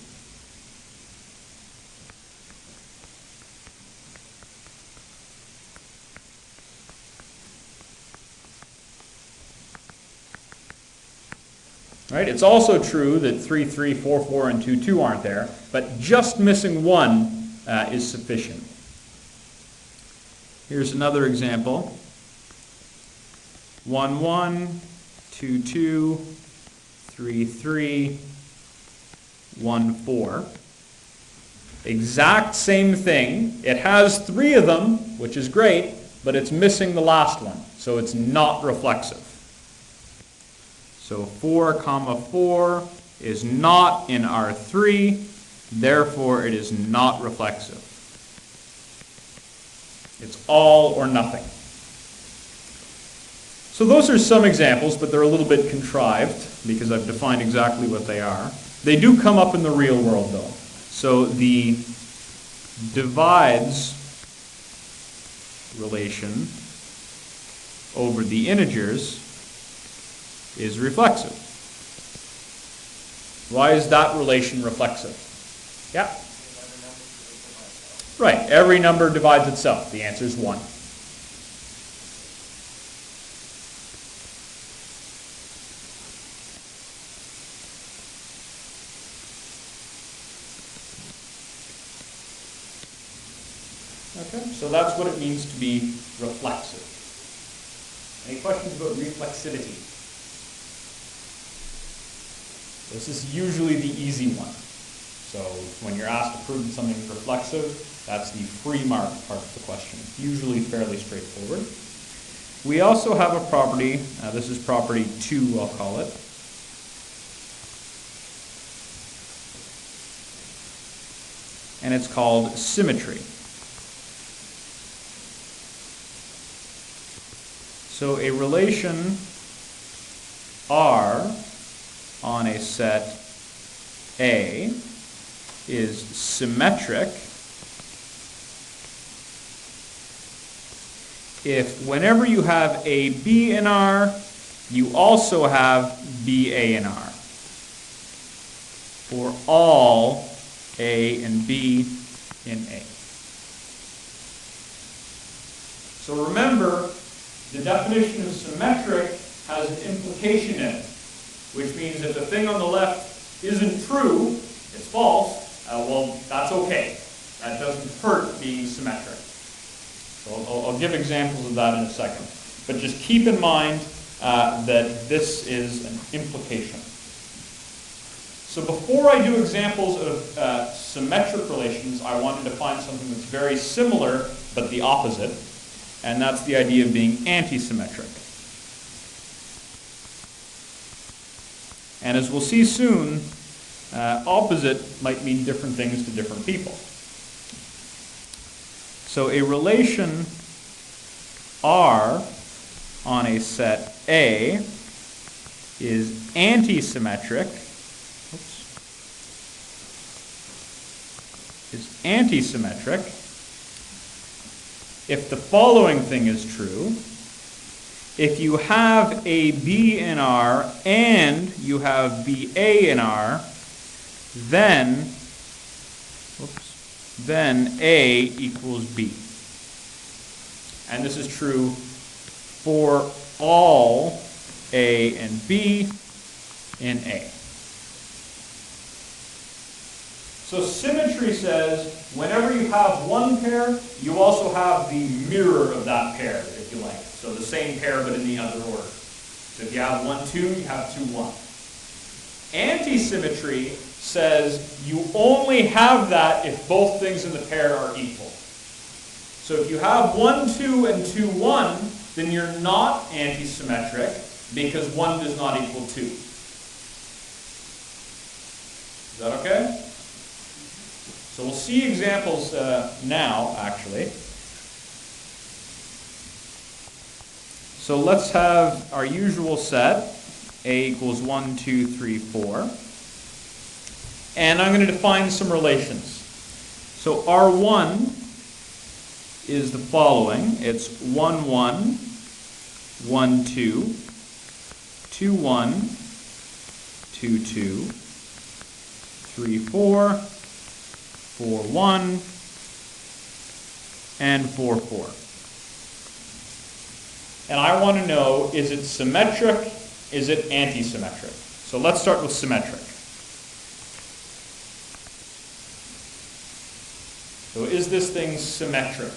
Right? It's also true that 3, 3, 4, 4, and 2, 2 aren't there, but just missing one is sufficient. Here's another example. 1, 1, 2, 2, 3, 3, 1, 4. Exact same thing. It has 3 of them, which is great, but it's missing the last one. So it's not reflexive. So 4, 4 is not in R3, therefore it is not reflexive. It's all or nothing. So those are some examples, but they're a little bit contrived because I've defined exactly what they are. They do come up in the real world though. So the divides relation over the integers is reflexive. Why is that relation reflexive? Yeah? Right, every number divides itself. The answer is 1. Okay, so that's what it means to be reflexive. Any questions about reflexivity? This is usually the easy one. So when you're asked to prove that something is reflexive, that's the free mark part of the question. Usually fairly straightforward. We also have a property, this is property 2, I'll call it. And it's called symmetry. So a relation R on a set A is symmetric if whenever you have a B in R, you also have BA in R. For all A and B in A. So remember, the definition of symmetric has an implication in it, which means if the thing on the left isn't true, it's false, well, that's okay. That doesn't hurt being symmetric. So I'll give examples of that in a second. But just keep in mind that this is an implication. So before I do examples of symmetric relations, I wanted to find something that's very similar, but the opposite. And that's the idea of being antisymmetric. And as we'll see soon, opposite might mean different things to different people. So a relation R on a set A is antisymmetric. Is antisymmetric if the following thing is true. If you have a B in R and you have BA in R, then A equals B. And this is true for all A and B in A. So symmetry says whenever you have one pair, you also have the mirror of that pair, if you like. So the same pair but in the other order. So if you have 1, 2, you have 2, 1. Antisymmetry says you only have that if both things in the pair are equal. So if you have 1, 2 and 2, 1, then you're not antisymmetric because 1 does not equal 2. Is that okay? So we'll see examples now, actually. So let's have our usual set, A equals 1, 2, 3, 4. And I'm going to define some relations. So R1 is the following. It's 1, 1, 1, 2, 2, 1, 2, 2, 3, 4, 4, 1, and 4, 4. And I want to know, is it symmetric? Is it antisymmetric? So let's start with symmetric. So is this thing symmetric?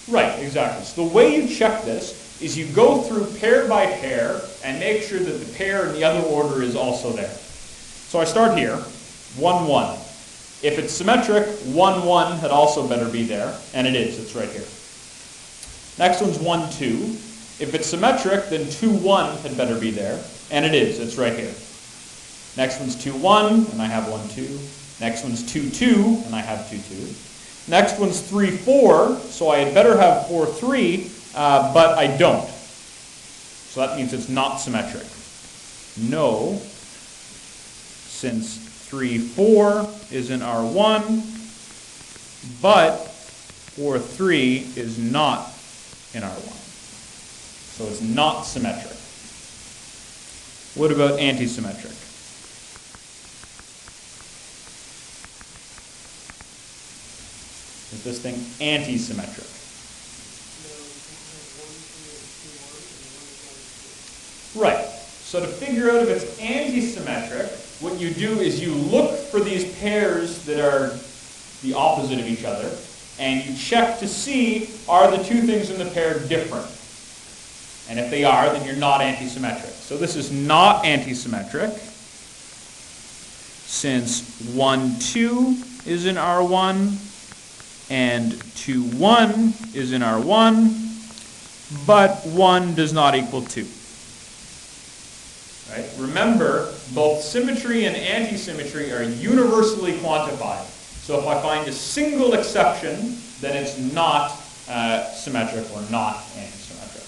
Right, exactly. So the way you check this is you go through pair by pair and make sure that the pair in the other order is also there. So I start here, 1, 1. If it's symmetric, 1, 1 had also better be there, and it is. It's right here. Next one's 1, 2. If it's symmetric, then 2, 1 had better be there, and it is. It's right here. Next one's 2, 1, and I have 1, 2. Next one's 2, 2, and I have 2, 2. Next one's 3, 4, so I had better have 4, 3, but I don't. So that means it's not symmetric. No, since 3, 4 is in R1, but 4, 3 is not in R1. So it's not symmetric. What about antisymmetric? Is this thing antisymmetric? Right. So to figure out if it's antisymmetric, what you do is you look for these pairs that are the opposite of each other, and you check to see, are the two things in the pair different? And if they are, then you're not antisymmetric. So this is not antisymmetric, since 1, 2 is in R1, and 2, 1 is in R1, but 1 does not equal 2. Right? Remember, both symmetry and antisymmetry are universally quantified. So if I find a single exception, then it's not symmetric or not antisymmetric.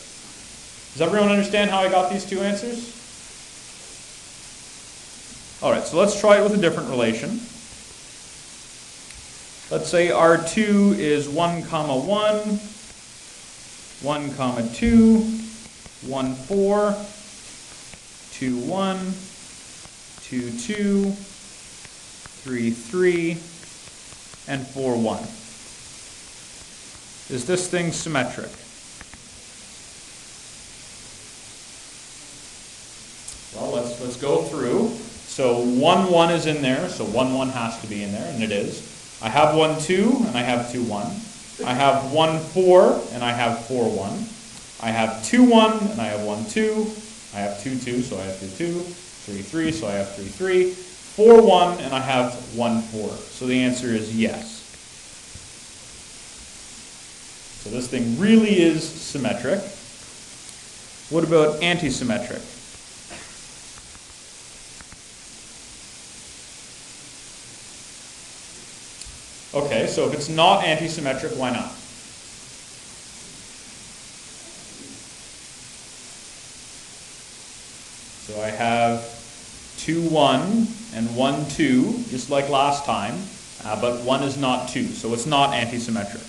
Does everyone understand how I got these two answers? All right, so let's try it with a different relation. Let's say R2 is 1, 1, 1, 2, 1, 4, 2, 1, 2, 2, 3, 3, and 4, 1. Is this thing symmetric? Well, let's go through. So 1, 1 is in there, so 1, 1 has to be in there, and it is. I have 1, 2, and I have 2, 1. I have 1, 4, and I have 4, 1. I have 2, 1, and I have 1, 2. I have 2, 2, so I have 2, 2. 3, 3, so I have 3, 3. 4, 1, and I have 1, 4. So the answer is yes. So this thing really is symmetric. What about antisymmetric? Okay, so if it's not antisymmetric, why not? So I have 2, 1 and 1, 2, just like last time, but 1 is not 2, so it's not antisymmetric.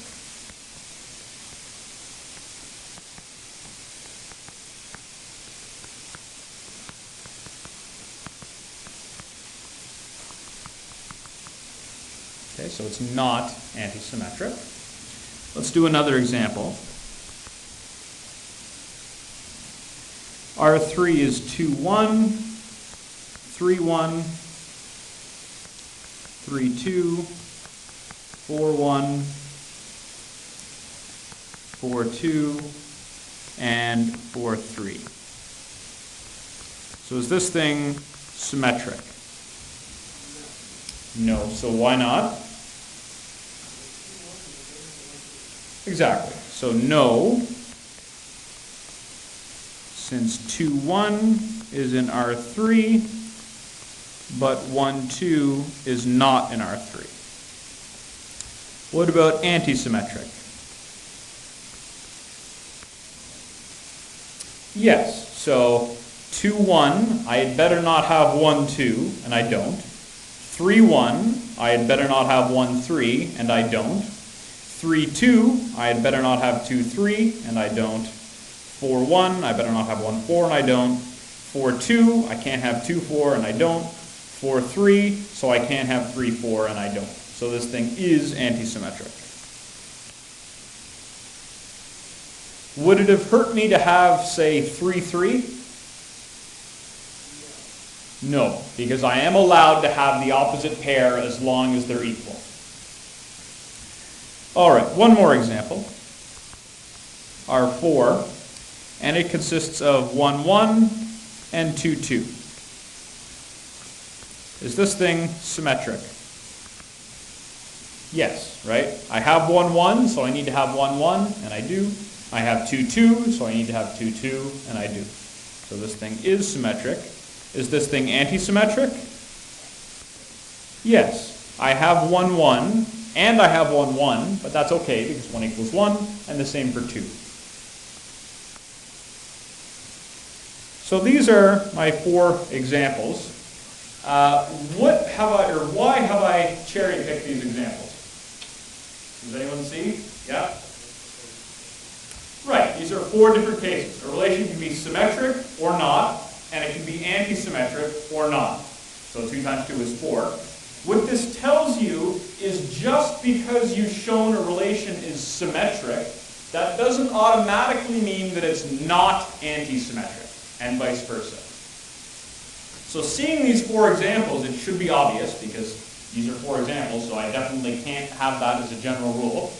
Okay, so it's not antisymmetric. Let's do another example. R3 is 2, 1, 3, 1, 3, 2, 4, 1, 4, 2, and 4, 3. So is this thing symmetric? No. So why not? Exactly. So no, since 2, 1 is in R3, but 1, 2 is not in R3. What about antisymmetric? Yes. So 2, 1, I had better not have 1, 2, and I don't. 3, 1, I had better not have 1, 3, and I don't. 3, 2, I had better not have 2, 3, and I don't. 4, 1, I better not have 1, 4, and I don't. 4, 2, I can't have 2, 4, and I don't. 4, 3, so I can't have 3, 4, and I don't. So this thing is antisymmetric. Would it have hurt me to have, say, 3, 3? No, because I am allowed to have the opposite pair as long as they're equal. All right, one more example. R4, and it consists of 1, 1 and 2, 2. Is this thing symmetric? Yes, right? I have 1, 1, so I need to have 1, 1, and I do. I have 2, 2, so I need to have 2, 2, and I do. So this thing is symmetric. Is this thing antisymmetric? Yes. I have 1, 1, and I have 1, 1, but that's okay because 1 equals 1, and the same for 2. So these are my 4 examples. Why have I cherry-picked these examples? Does anyone see? Yeah? Right, these are 4 different cases. A relation can be symmetric or not, and it can be antisymmetric or not. So 2 times 2 is 4. What this tells you is just because you've shown a relation is symmetric, that doesn't automatically mean that it's not antisymmetric, and vice versa. So seeing these 4 examples, it should be obvious, because these are 4 examples, so I definitely can't have that as a general rule.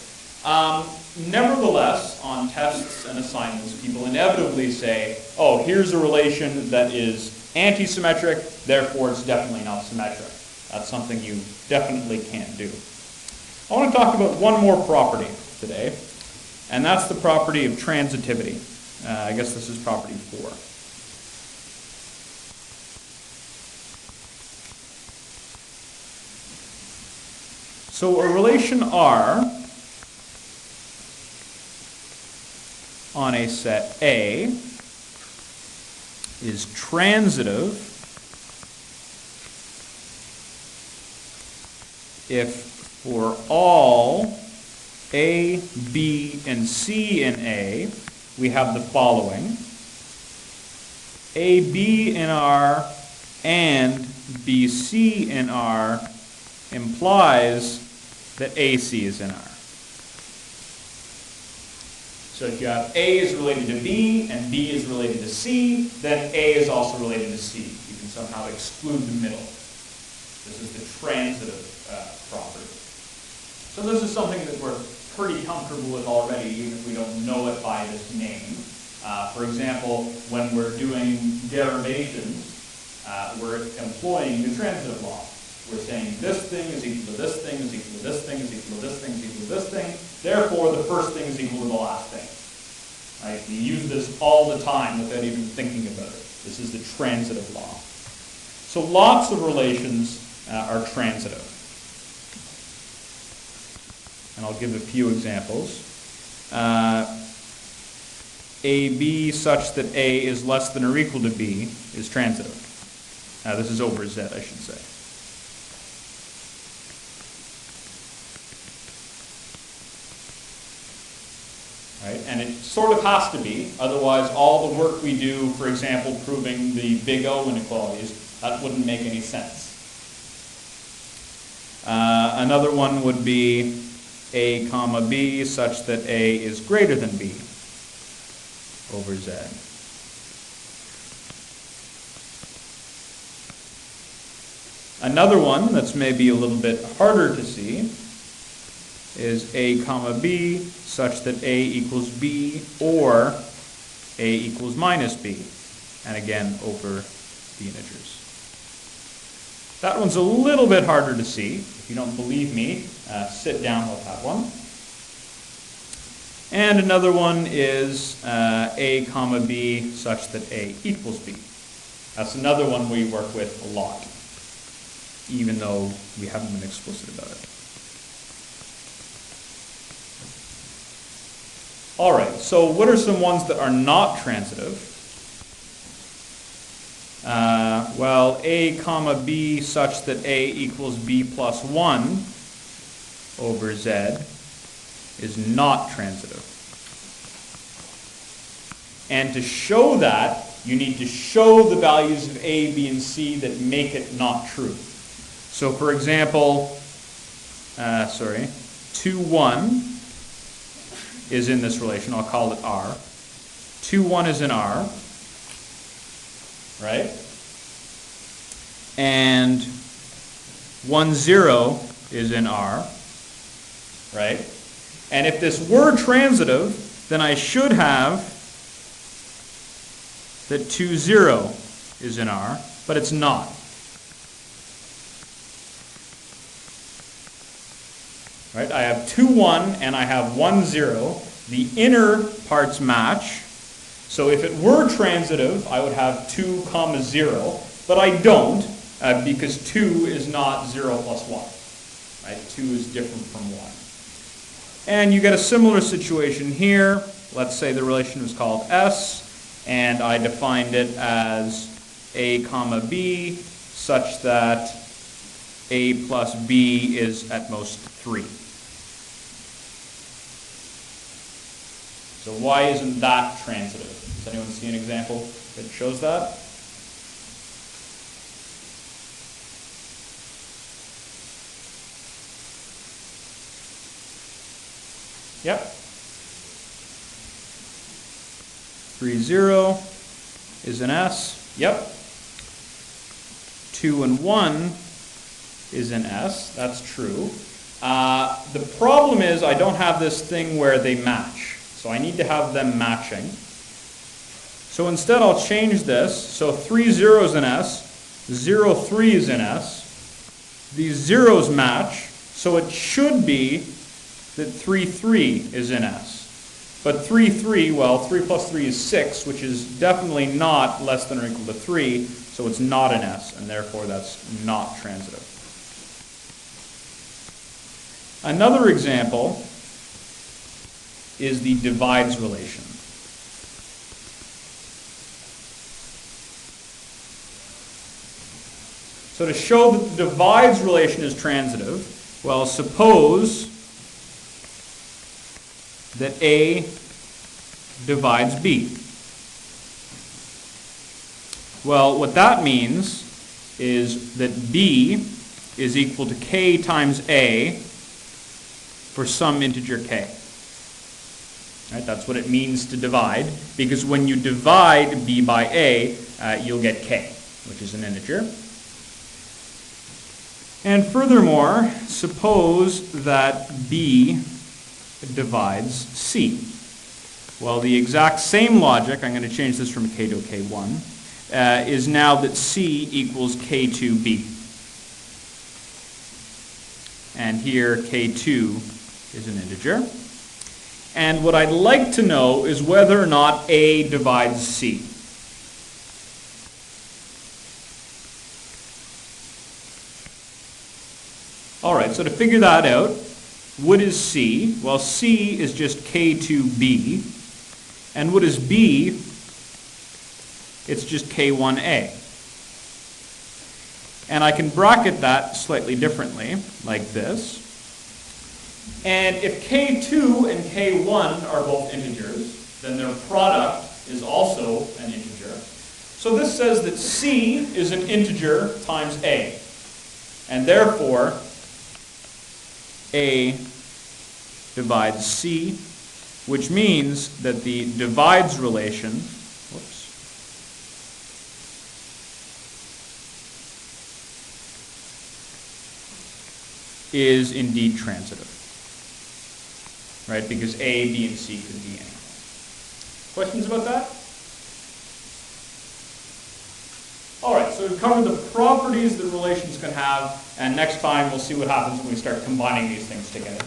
Nevertheless, on tests and assignments, people inevitably say, oh, here's a relation that is antisymmetric, therefore it's definitely not symmetric. That's something you definitely can't do. I want to talk about one more property today, and that's the property of transitivity. I guess this is property 4. So a relation R on a set A is transitive if for all A, B, and C in A, we have the following: A, B in R and BC in R implies that AC is in R. So if you have A is related to B and B is related to C, then A is also related to C. You can somehow exclude the middle. This is the transitive property. So this is something that we're pretty comfortable with already, even if we don't know it by this name. For example, when we're doing derivations, we're employing the transitive law. We're saying this thing is equal to this thing is equal to this thing is equal to this thing is equal to this thing. Therefore, the first thing is equal to the last thing. Right? We use this all the time without even thinking about it. This is the transitive law. So lots of relations are transitive. And I'll give a few examples. AB such that A is less than or equal to B is transitive. This is over Z, I should say. Right? And it sort of has to be, otherwise all the work we do, for example, proving the big O inequalities, that wouldn't make any sense. Another one would be A comma B such that A is greater than B over Z. Another one that's maybe a little bit harder to see is A comma B such that A equals B or A equals minus B, and again over the integers. That one's a little bit harder to see. If you don't believe me, sit down with that one. And another one is A comma B such that A equals B. That's another one we work with a lot, even though we haven't been explicit about it. All right, so what are some ones that are not transitive? Well, A comma B such that A equals B plus 1 over Z is not transitive. And to show that, you need to show the values of A, B, and C that make it not true. So for example, 2, 1 is in this relation. I'll call it R. 2, 1 is in R, right? And 1, 0 is in R, right? And if this were transitive, then I should have that 2, 0 is in R, but it's not. right? I have 2, 1, and I have 1, 0. The inner parts match. So if it were transitive, I would have 2, 0, but I don't because 2 is not 0 plus 1. Right? 2 is different from 1. And you get a similar situation here. Let's say the relation was called S, and I defined it as A comma B such that A plus B is at most 3. So why isn't that transitive? Does anyone see an example that shows that? Yep. 3, 0 is an S. Yep. 2 and 1 is an S. That's true. The problem is I don't have this thing where they match. So I need to have them matching. So instead I'll change this. So 3, 0 is an S. 0, 3 is an S. These zeros match. So it should be that 3, 3 is an S. But 3, 3, well, 3 plus 3 is 6, which is definitely not less than or equal to 3, so it's not an S, and therefore that's not transitive. Another example is the divides relation. So to show that the divides relation is transitive, well, suppose that A divides B. Well, what that means is that B is equal to K times A for some integer K. Right, that's what it means to divide, because when you divide B by A, you'll get K, which is an integer. And furthermore, suppose that B divides C. Well, the exact same logic, I'm going to change this from K to a K1, is now that C equals K2B. And here K2 is an integer. And what I'd like to know is whether or not A divides C. All right, so to figure that out, what is C? Well, C is just K2B. And what is B? It's just K1A. And I can bracket that slightly differently, like this. And if K2 and K1 are both integers, then their product is also an integer. So this says that C is an integer times A. And therefore, A divides C, which means that the divides relation, is indeed transitive. Right? Because A, B, and C could be anything. Questions about that? All right, so we've covered the properties that relations can have, and next time we'll see what happens when we start combining these things together.